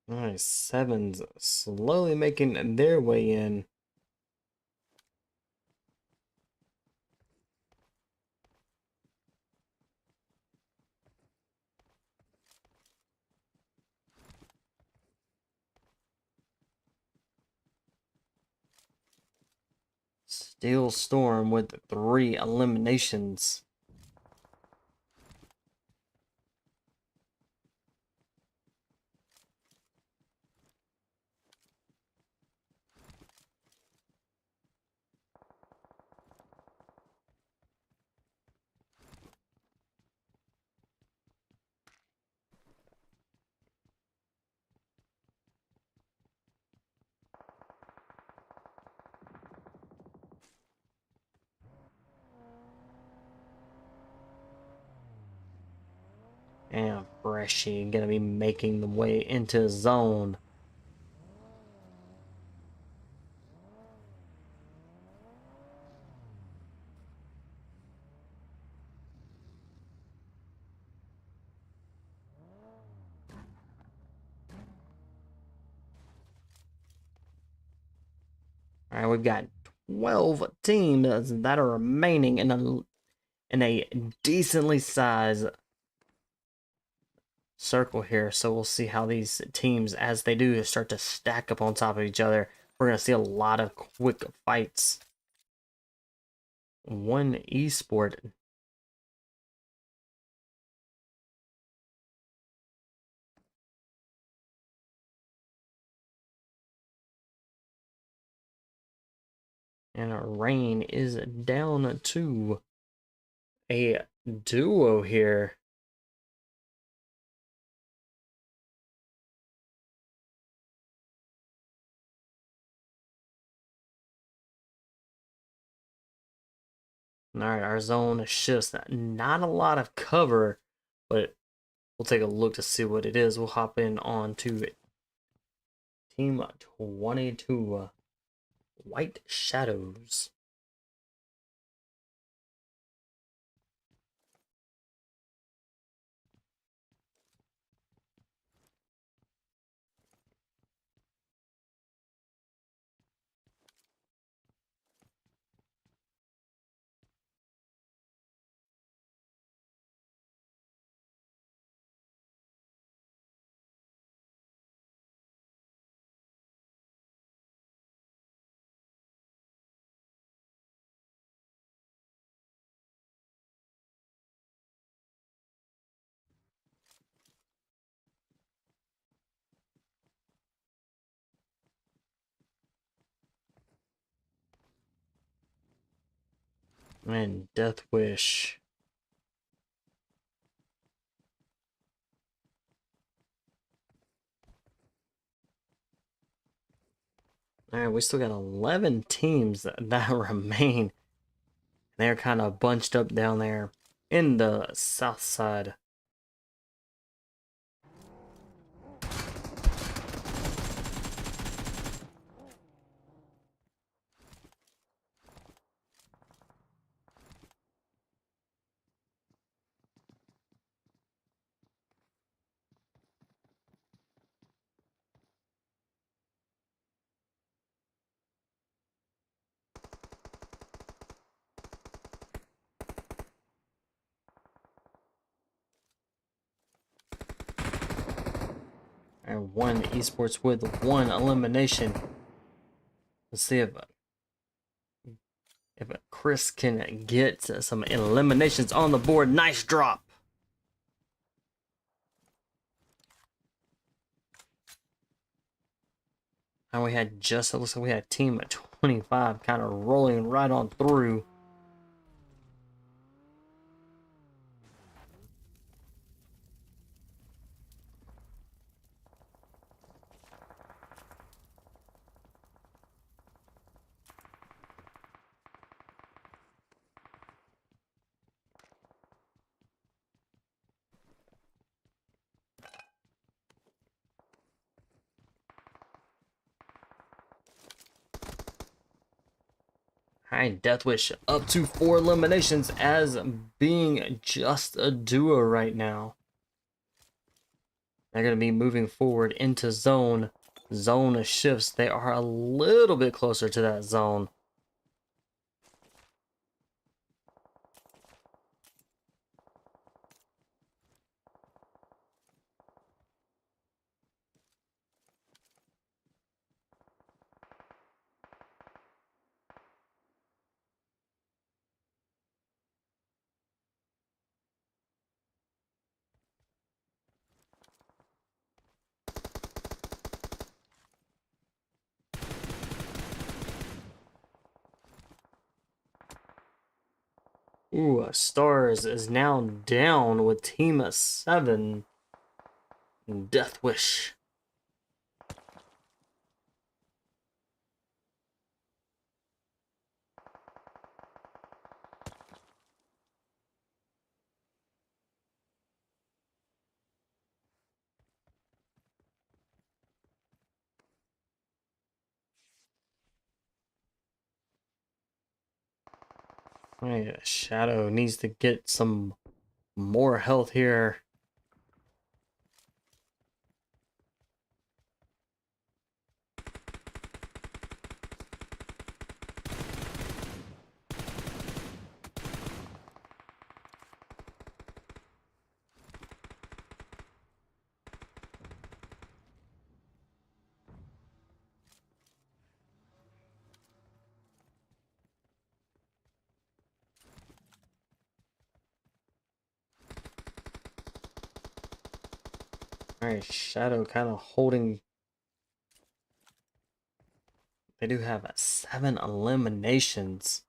Nice, Sevens slowly making their way in. Steel Storm with 3 eliminations. And Freshie gonna be making the way into zone. All right, we've got 12 teams that are remaining in a decently sized circle here. So we'll see how these teams, as they do, start to stack up on top of each other. We're gonna see a lot of quick fights. One esport. And Rain is down to a duo here. All right, our zone shifts. Not a lot of cover, but we'll take a look to see what it is. We'll hop in on to Team 22, White Shadows. And Death Wish. All right, we still got 11 teams that remain. They're kind of bunched up down there in the south side. And one esports with one elimination. Let's see if Chris can get some eliminations on the board. Nice drop. And we had it looks like we had team at 25 kind of rolling right on through. Alright, Deathwish up to 4 eliminations as being just a duo right now. They're going to be moving forward into zone. Zone shifts. They are a little bit closer to that zone. Ooh, Stars is now down with team 7. Deathwish. Right, Shadow needs to get some more health here. Alright, Shadow kind of holding. They do have 7 eliminations.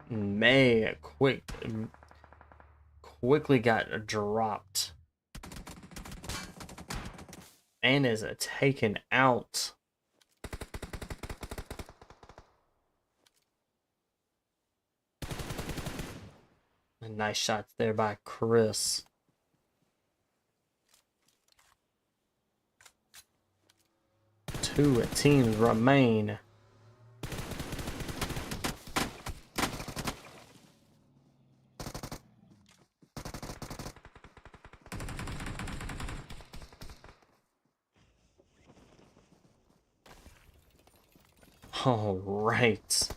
May quickly got dropped and is taken out. A nice shots there by Chris. Two teams remain. All right.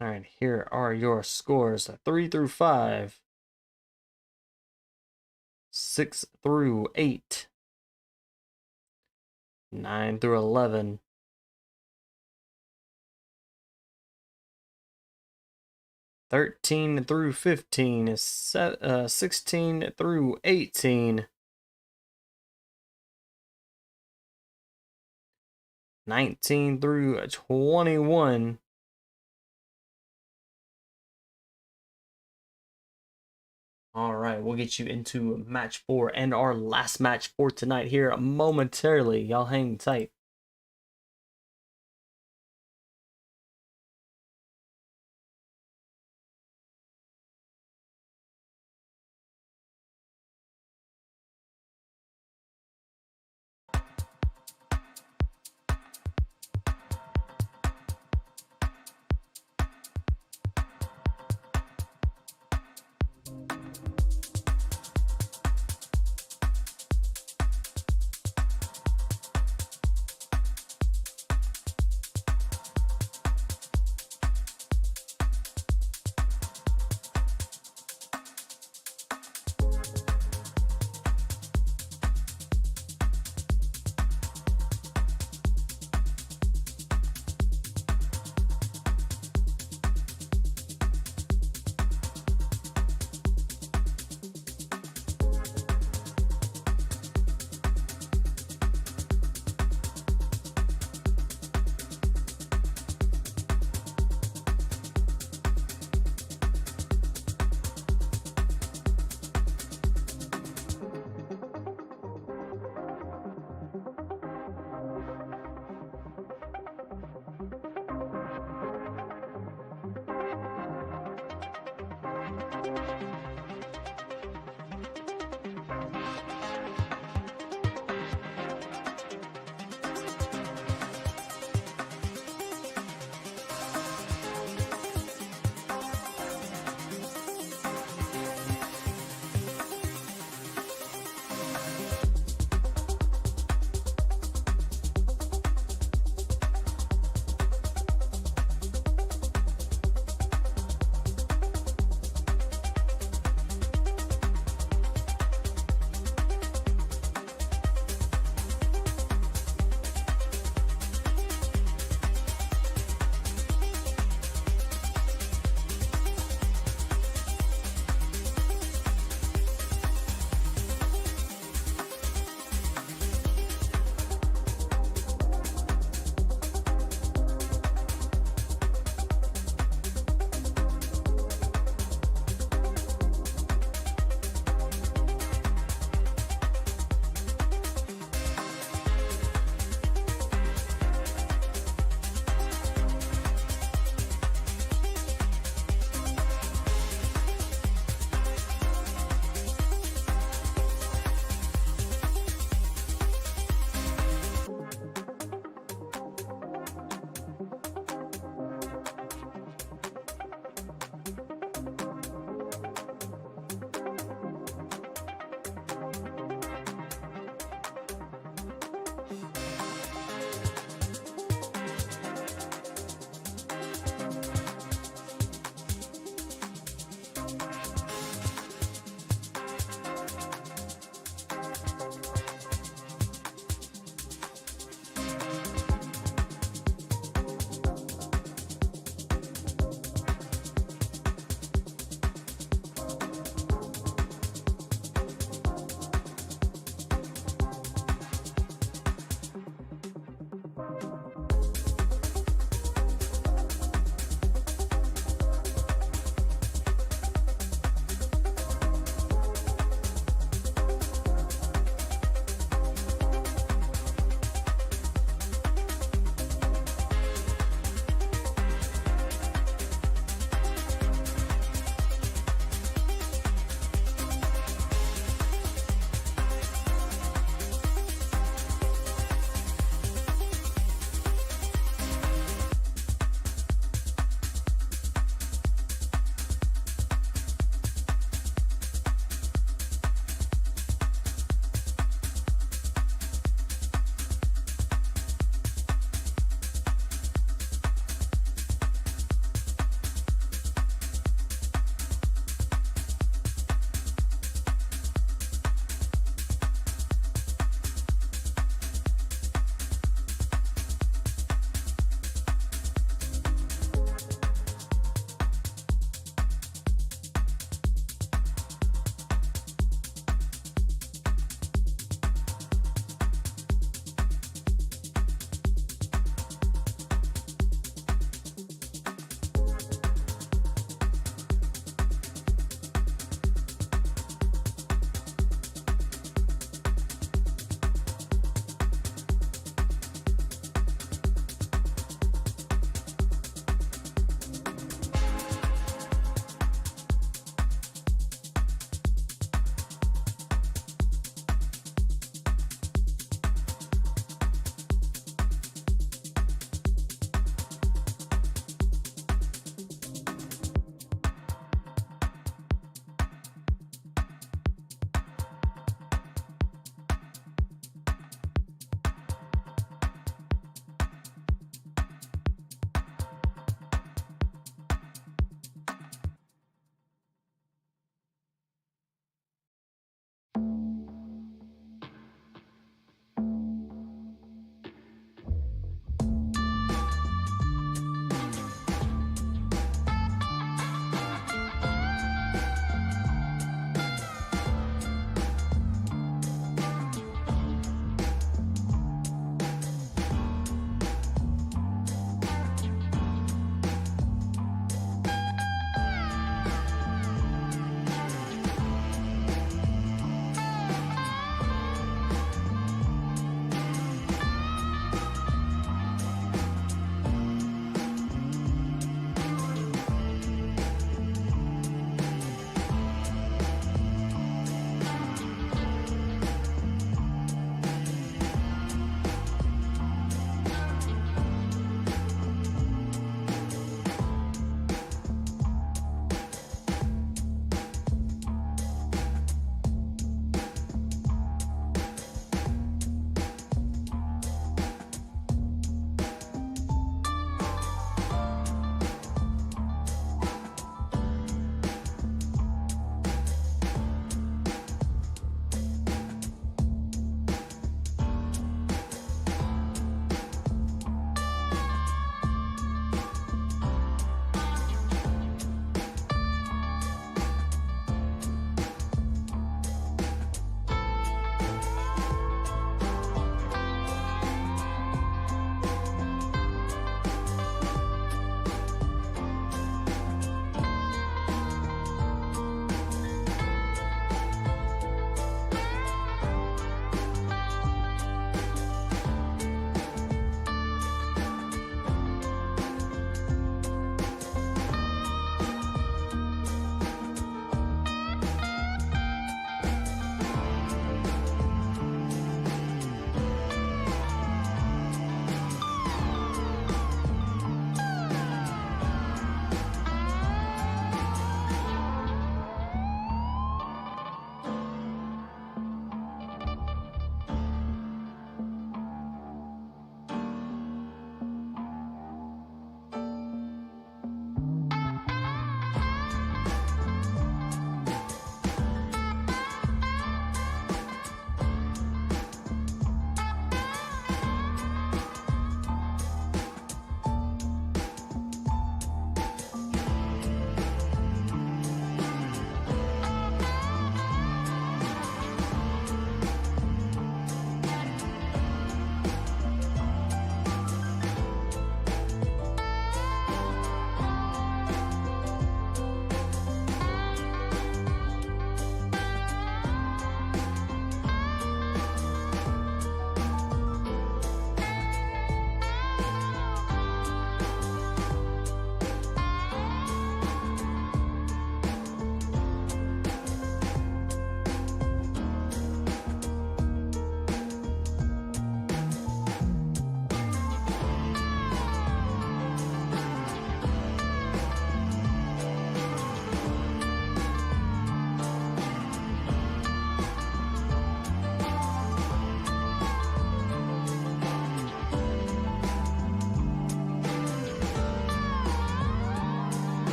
All right, here are your scores: 3 through 5, 6 through 8, 9 through 11, 13 through 15, 16 through 18, 19 through 21, all right, we'll get you into match 4 and our last match for tonight here momentarily. Y'all hang tight.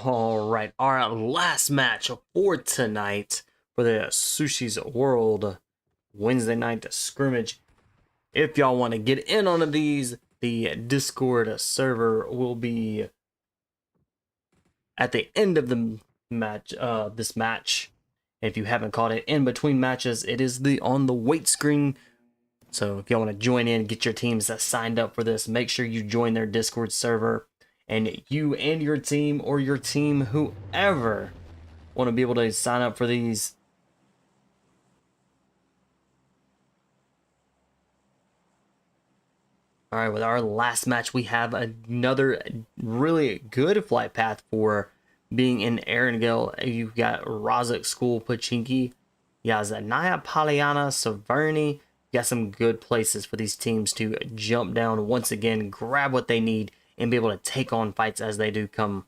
All right, our last match for tonight for the Sushi's World Wednesday night scrimmage. If y'all want to get in on these, the Discord server will be at the end of the match. This match, if you haven't caught it in between matches, it is on the wait screen. So if y'all want to join in, get your teams signed up for this, make sure you join their Discord server. And you and your team, or your team, whoever, want to be able to sign up for these. All right, with our last match, we have another really good flight path for being in Erangel. You've got Razak School, Pachinki, Yazanaya, Pollyanna, Severny. You got some good places for these teams to jump down once again, grab what they need, and be able to take on fights as they do come.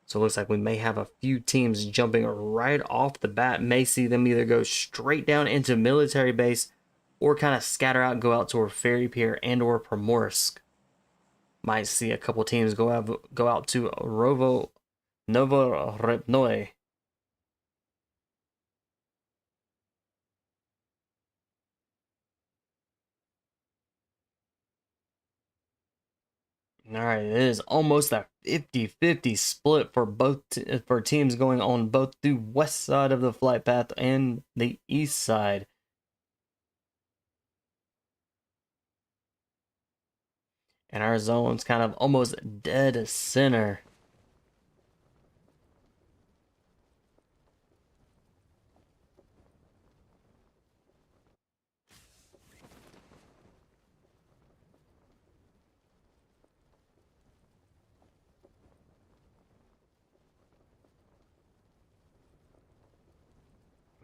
So it looks like we may have a few teams jumping right off the bat. May see them either go straight down into military base or kind of scatter out and go out toward Ferry Pier and or Primorsk. Might see a couple teams go out to Novorepnoy. All right, it is almost a 50-50 split for for teams going on both the west side of the flight path and the east side. And our zone's kind of almost dead center.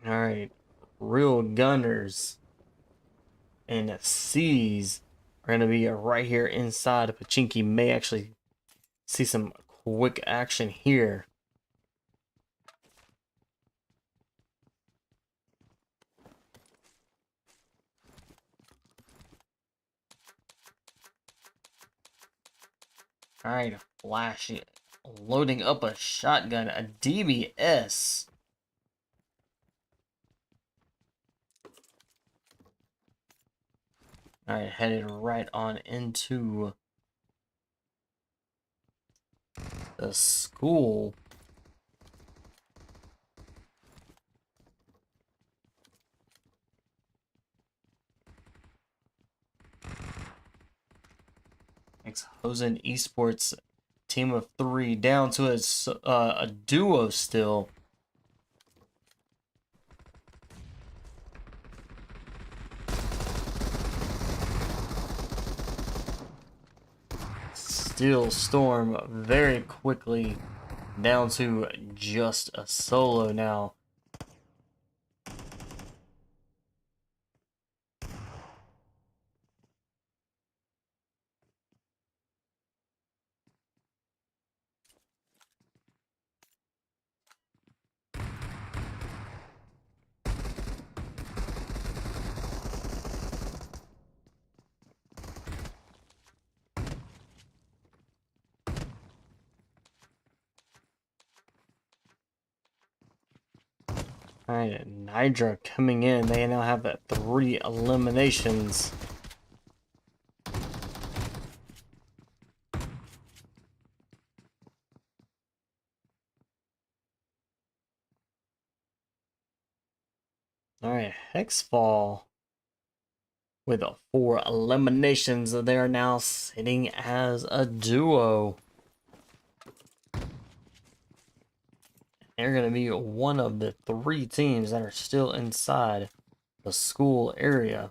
All right, real gunners and C's are going to be right here inside. Pachinki may actually see some quick action here. All right, Flash loading up a shotgun, a DBS. All right, headed right on into the school. xhosen Esports team of 3 down to a duo still. Steel Storm very quickly down to just a solo now. Alright, Nytra coming in. They now have 3 eliminations. Alright, HexFall with 4 eliminations. They are now sitting as a duo. They're going to be one of the 3 teams that are still inside the school area.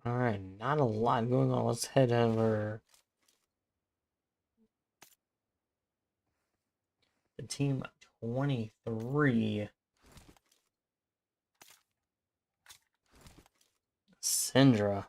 Alright, not a lot going on. Let's head over to team 23. Syndra.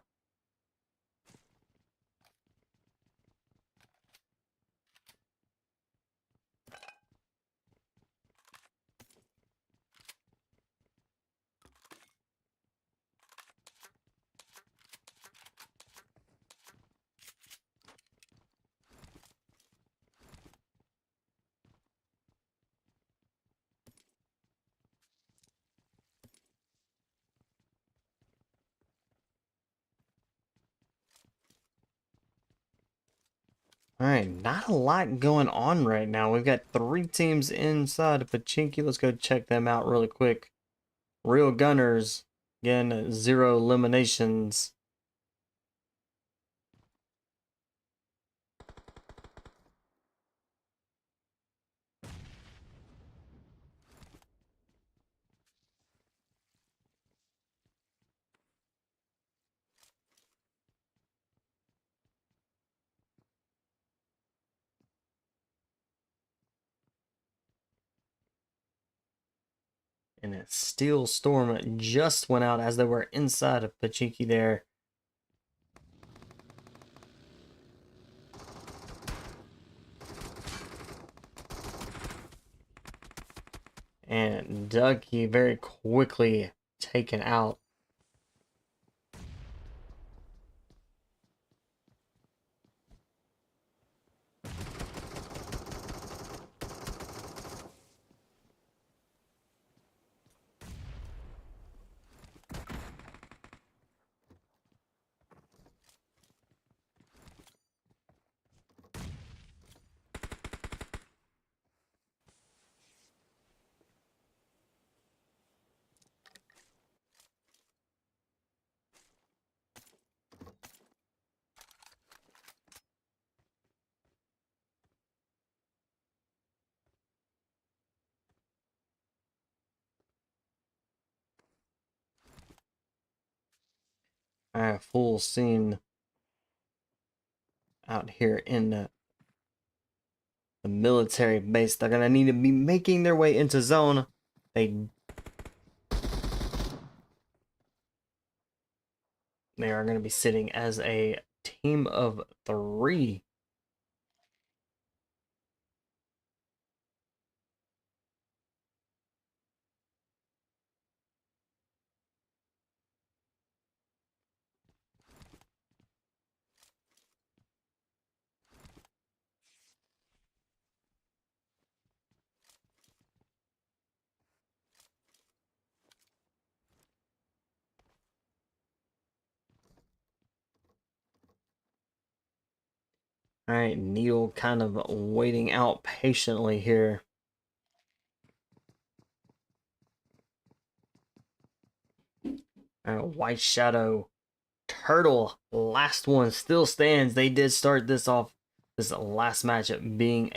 Alright, not a lot going on right now. We've got 3 teams inside of Pachinki. Let's go check them out really quick. Real Gunners. Again, 0 eliminations. And a Steel Storm just went out as they were inside of Pachinki there. And Dougie very quickly taken out. Full scene out here in the military base. They're gonna need to be making their way into zone. They are gonna be sitting as a team of 3. Alright, Neil kind of waiting out patiently here. White Shadow, Turtle, last one still stands. They did start this off, this last match being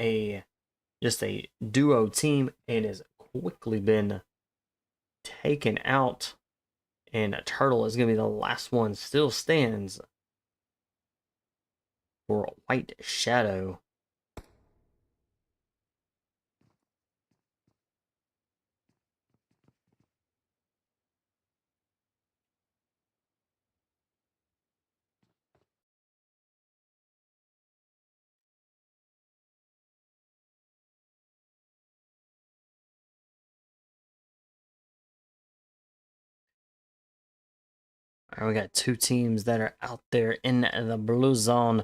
just a duo team, and has quickly been taken out. And Turtle is going to be the last one, still stands for White Shadow. All right, we got 2 teams that are out there in the blue zone,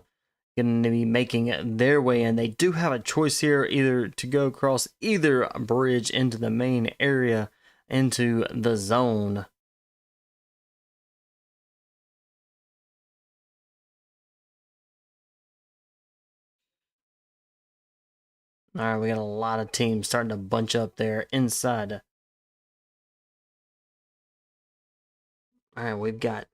going to be making their way in. They do have a choice here, either to go across either bridge into the main area, into the zone. All right, we got a lot of teams starting to bunch up there inside. All right, we've got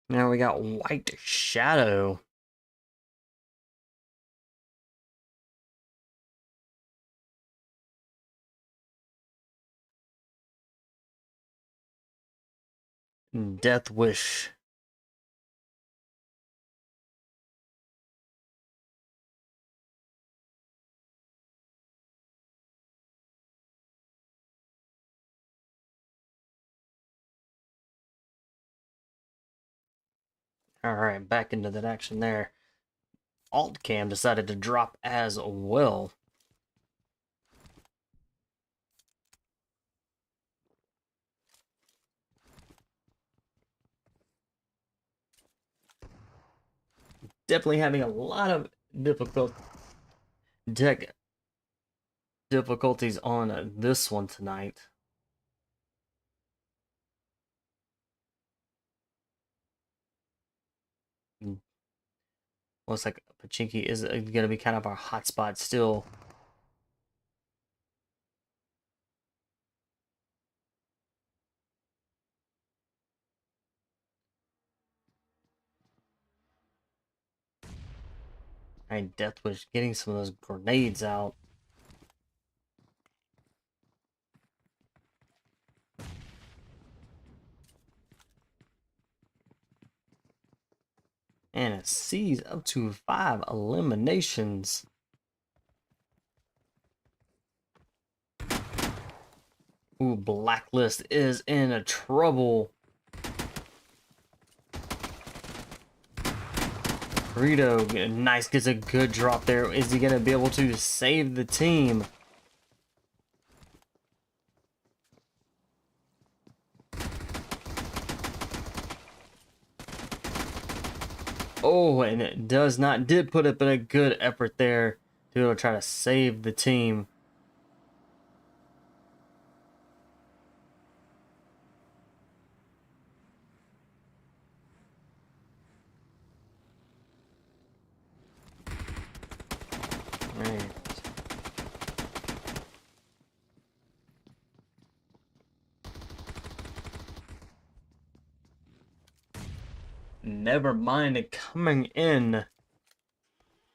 now we got White Shadow. Death Wish. Alright, back into that action there. Alt Cam decided to drop as well. Definitely having a lot of difficulties on this one tonight. Looks like Pachinki is going to be kind of our hotspot still. Alright, Deathwish getting some of those grenades out. And it sees up to 5 eliminations. Ooh, Bliacklist is in a trouble. Rito, nice, gets a good drop there. Is he going to be able to save the team? Oh, and it does not, did put up a good effort there to be able to try to save the team. Right. NeverMind coming in.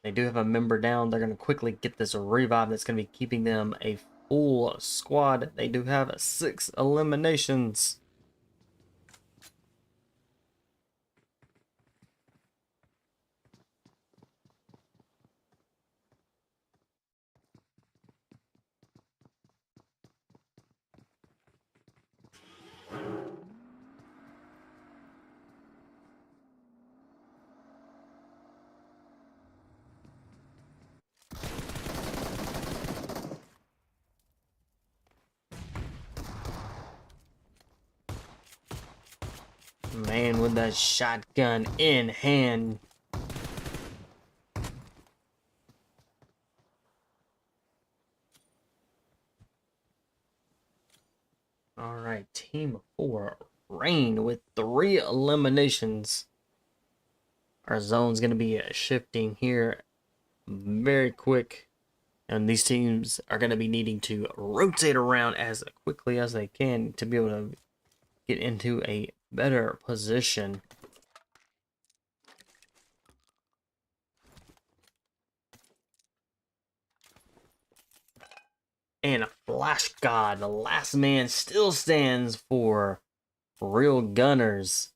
They do have a member down. They're going to quickly get this revive that's going to be keeping them a full squad. They do have 6 eliminations. Man with that shotgun in hand. Alright, team 4, Rain with 3 eliminations. Our zone's going to be shifting here very quick. And these teams are going to be needing to rotate around as quickly as they can to be able to get into a better position. And a Flash God, the last man still stands for Real Gunners.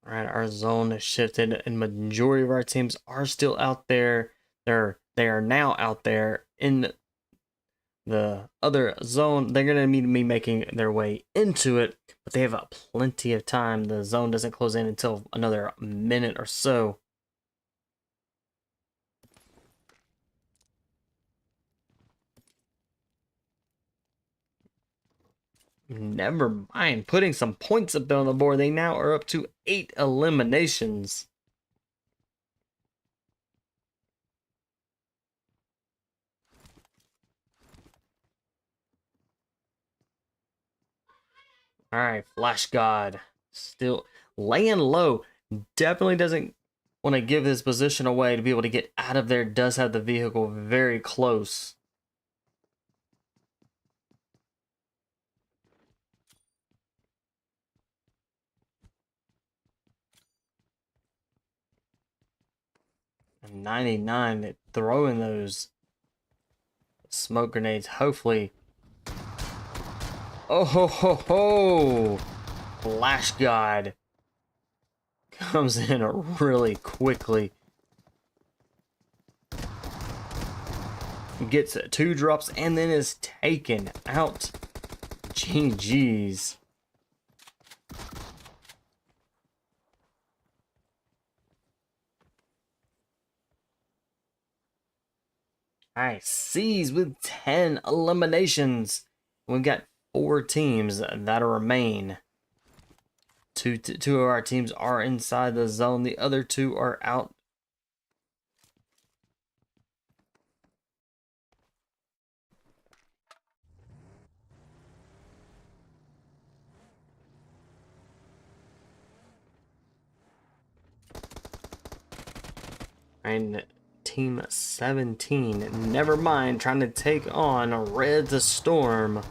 All right, our zone has shifted, and majority of our teams are still out there. They are now out there in the other zone. They're gonna need to be making their way into it, but they have plenty of time. The zone doesn't close in until another minute or so. Never mind, putting some points up on the board. They now are up to 8 eliminations. All right, Flash God still laying low. Definitely doesn't want to give this position away to be able to get out of there. Does have the vehicle very close. And 99 throwing those smoke grenades. Hopefully. Oh ho ho ho! Flash God comes in really quickly. Gets 2 drops and then is taken out. GG's. Alright, C's with 10 eliminations. We've got 4 teams that remain. Two of our teams are inside the zone. The other 2 are out. And Team 17, NeverMind, trying to take on Red the Storm.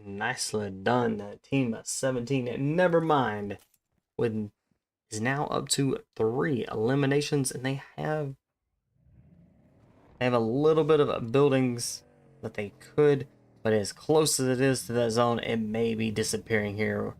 Nicely done, Team 17. NeverMind is now up to 3 eliminations, and they have a little bit of buildings that they could, but as close as it is to that zone, it may be disappearing here.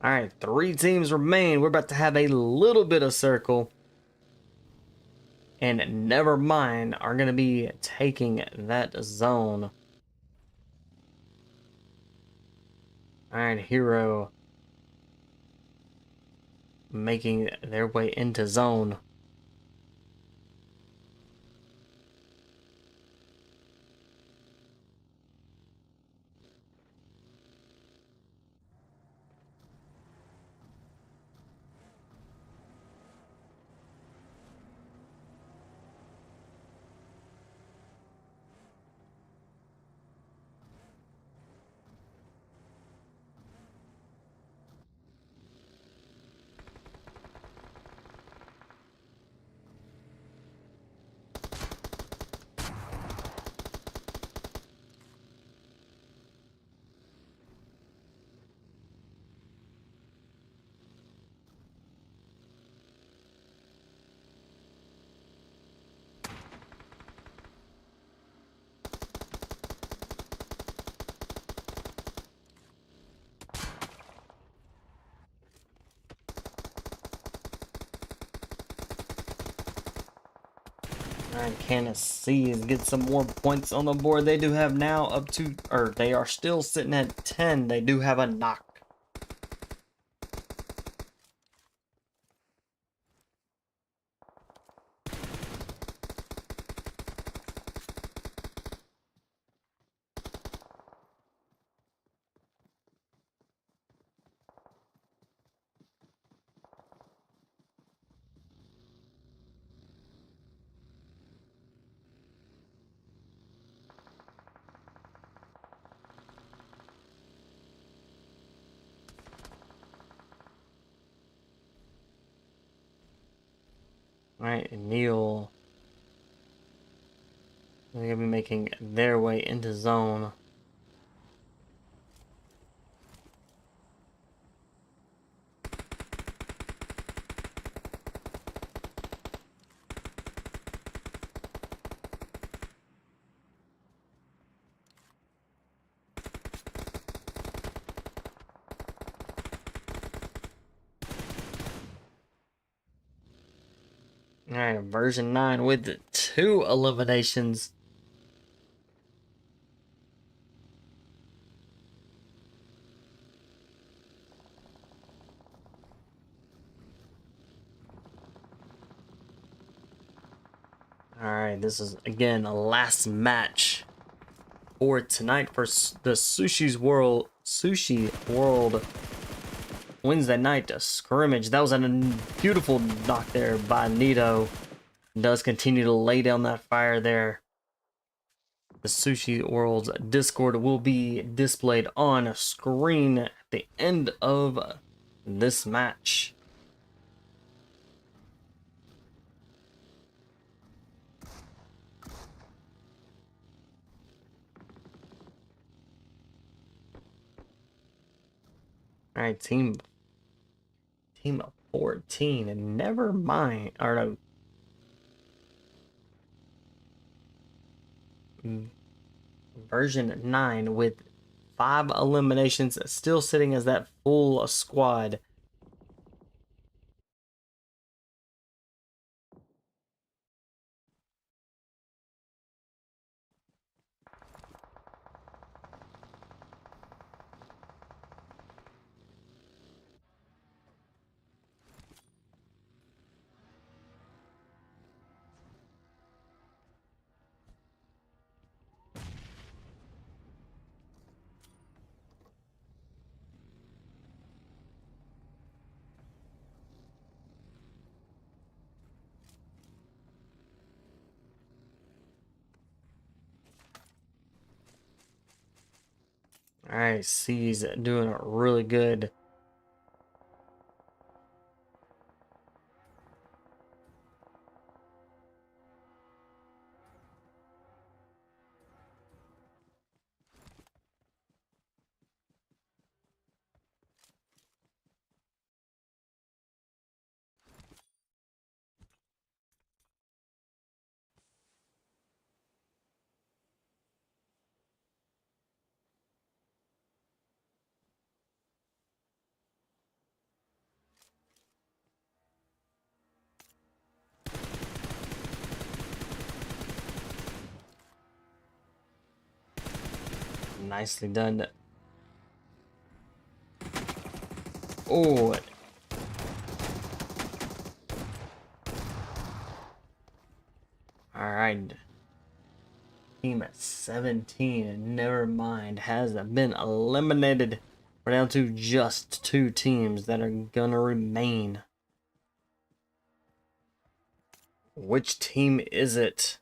All right, 3 teams remain. We're about to have a little bit of circle. And NeverMind are going to be taking that zone. All right, Hero making their way into zone. Alright, Arcanes get some more points on the board. They do have now up to, or they are still sitting at 10. They do have a knock. Alright, Neil. They're going to be making their way into zone. Alright, version 9 with 2 eliminations. Alright, this is again a last match for tonight for the Sushi World Wednesday night scrimmage. That was a beautiful knock there by Nito. Does continue to lay down that fire there. The Sushi World's Discord will be displayed on screen at the end of this match. All right, team of 14, and NeverMind, or no, version 9 with 5 eliminations, still sitting as that full squad. All right, C's doing really good. Nicely done. Oh. All right. Team at 17, and NeverMind has been eliminated. We're down to just 2 teams that are gonna remain. Which team is it?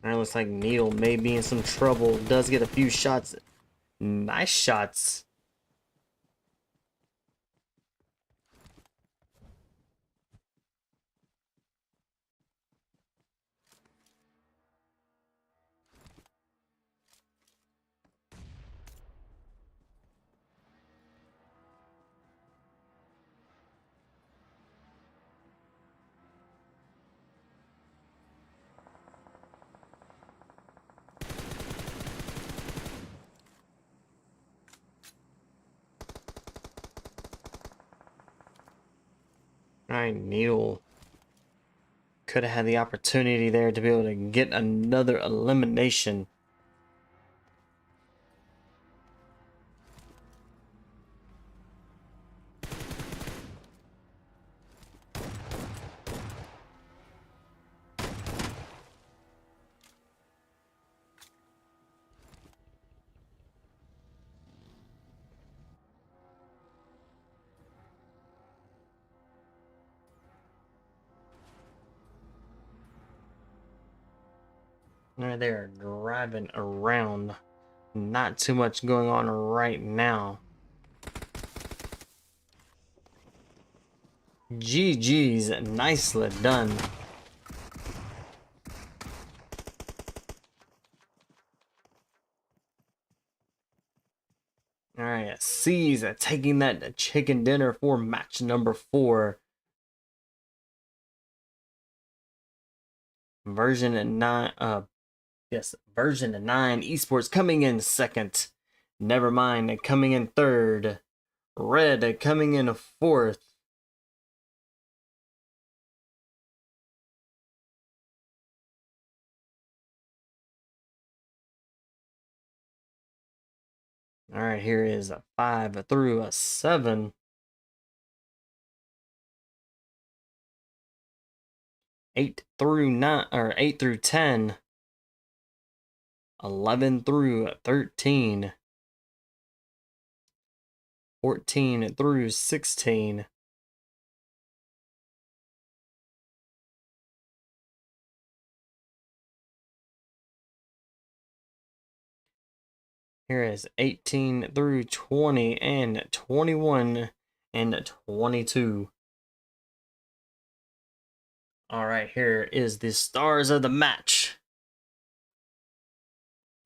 Alright, looks like Needle may be in some trouble. Does get a few shots. Nice shots. Alright, Needle could have had the opportunity there to be able to get another elimination. They're driving around. Not too much going on right now. GG's, nicely done. Alright, C's taking that chicken dinner for match number 4. Version 9, version 9 Esports coming in second. NeverMind coming in third. Red coming in fourth. All right, here is a 5 through a 7. 8 through 9, or 8 through 10. 11 through 13. 14 through 16. Here is 18 through 20 and 21 and 22. All right, here is the stars of the match.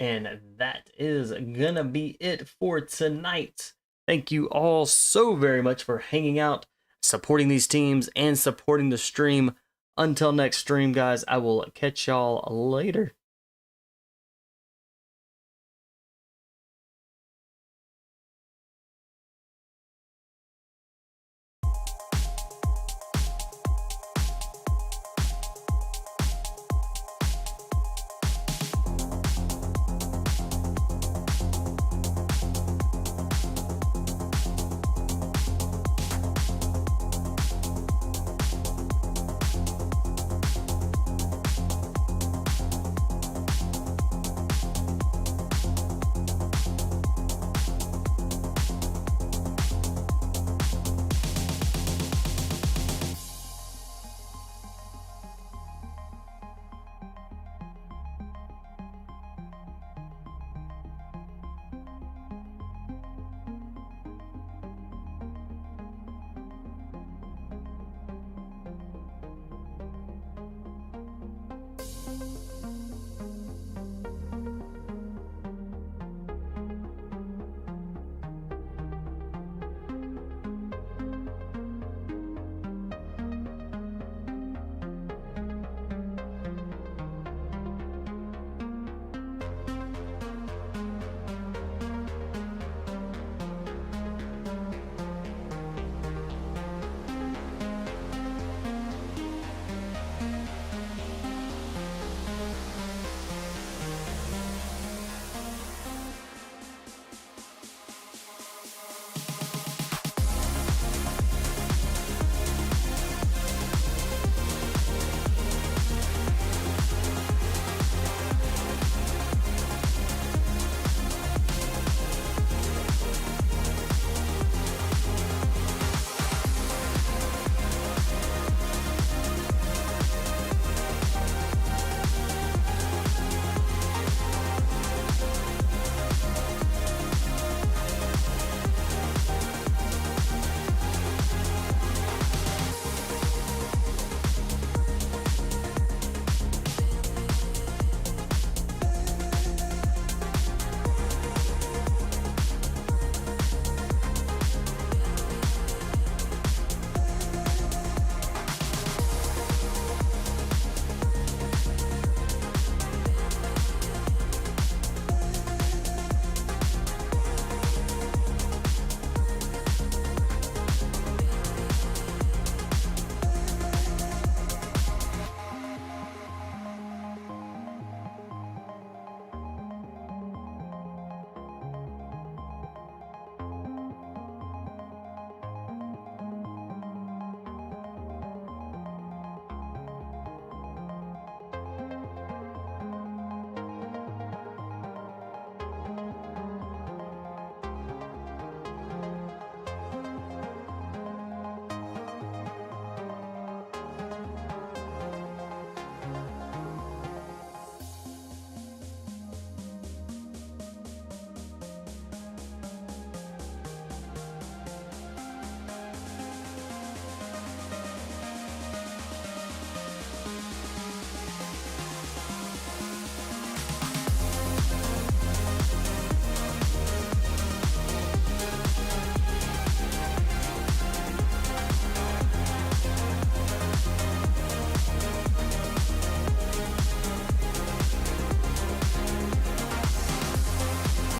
And that is gonna be it for tonight. Thank you all so very much for hanging out, supporting these teams, and supporting the stream. Until next stream, guys, I will catch y'all later.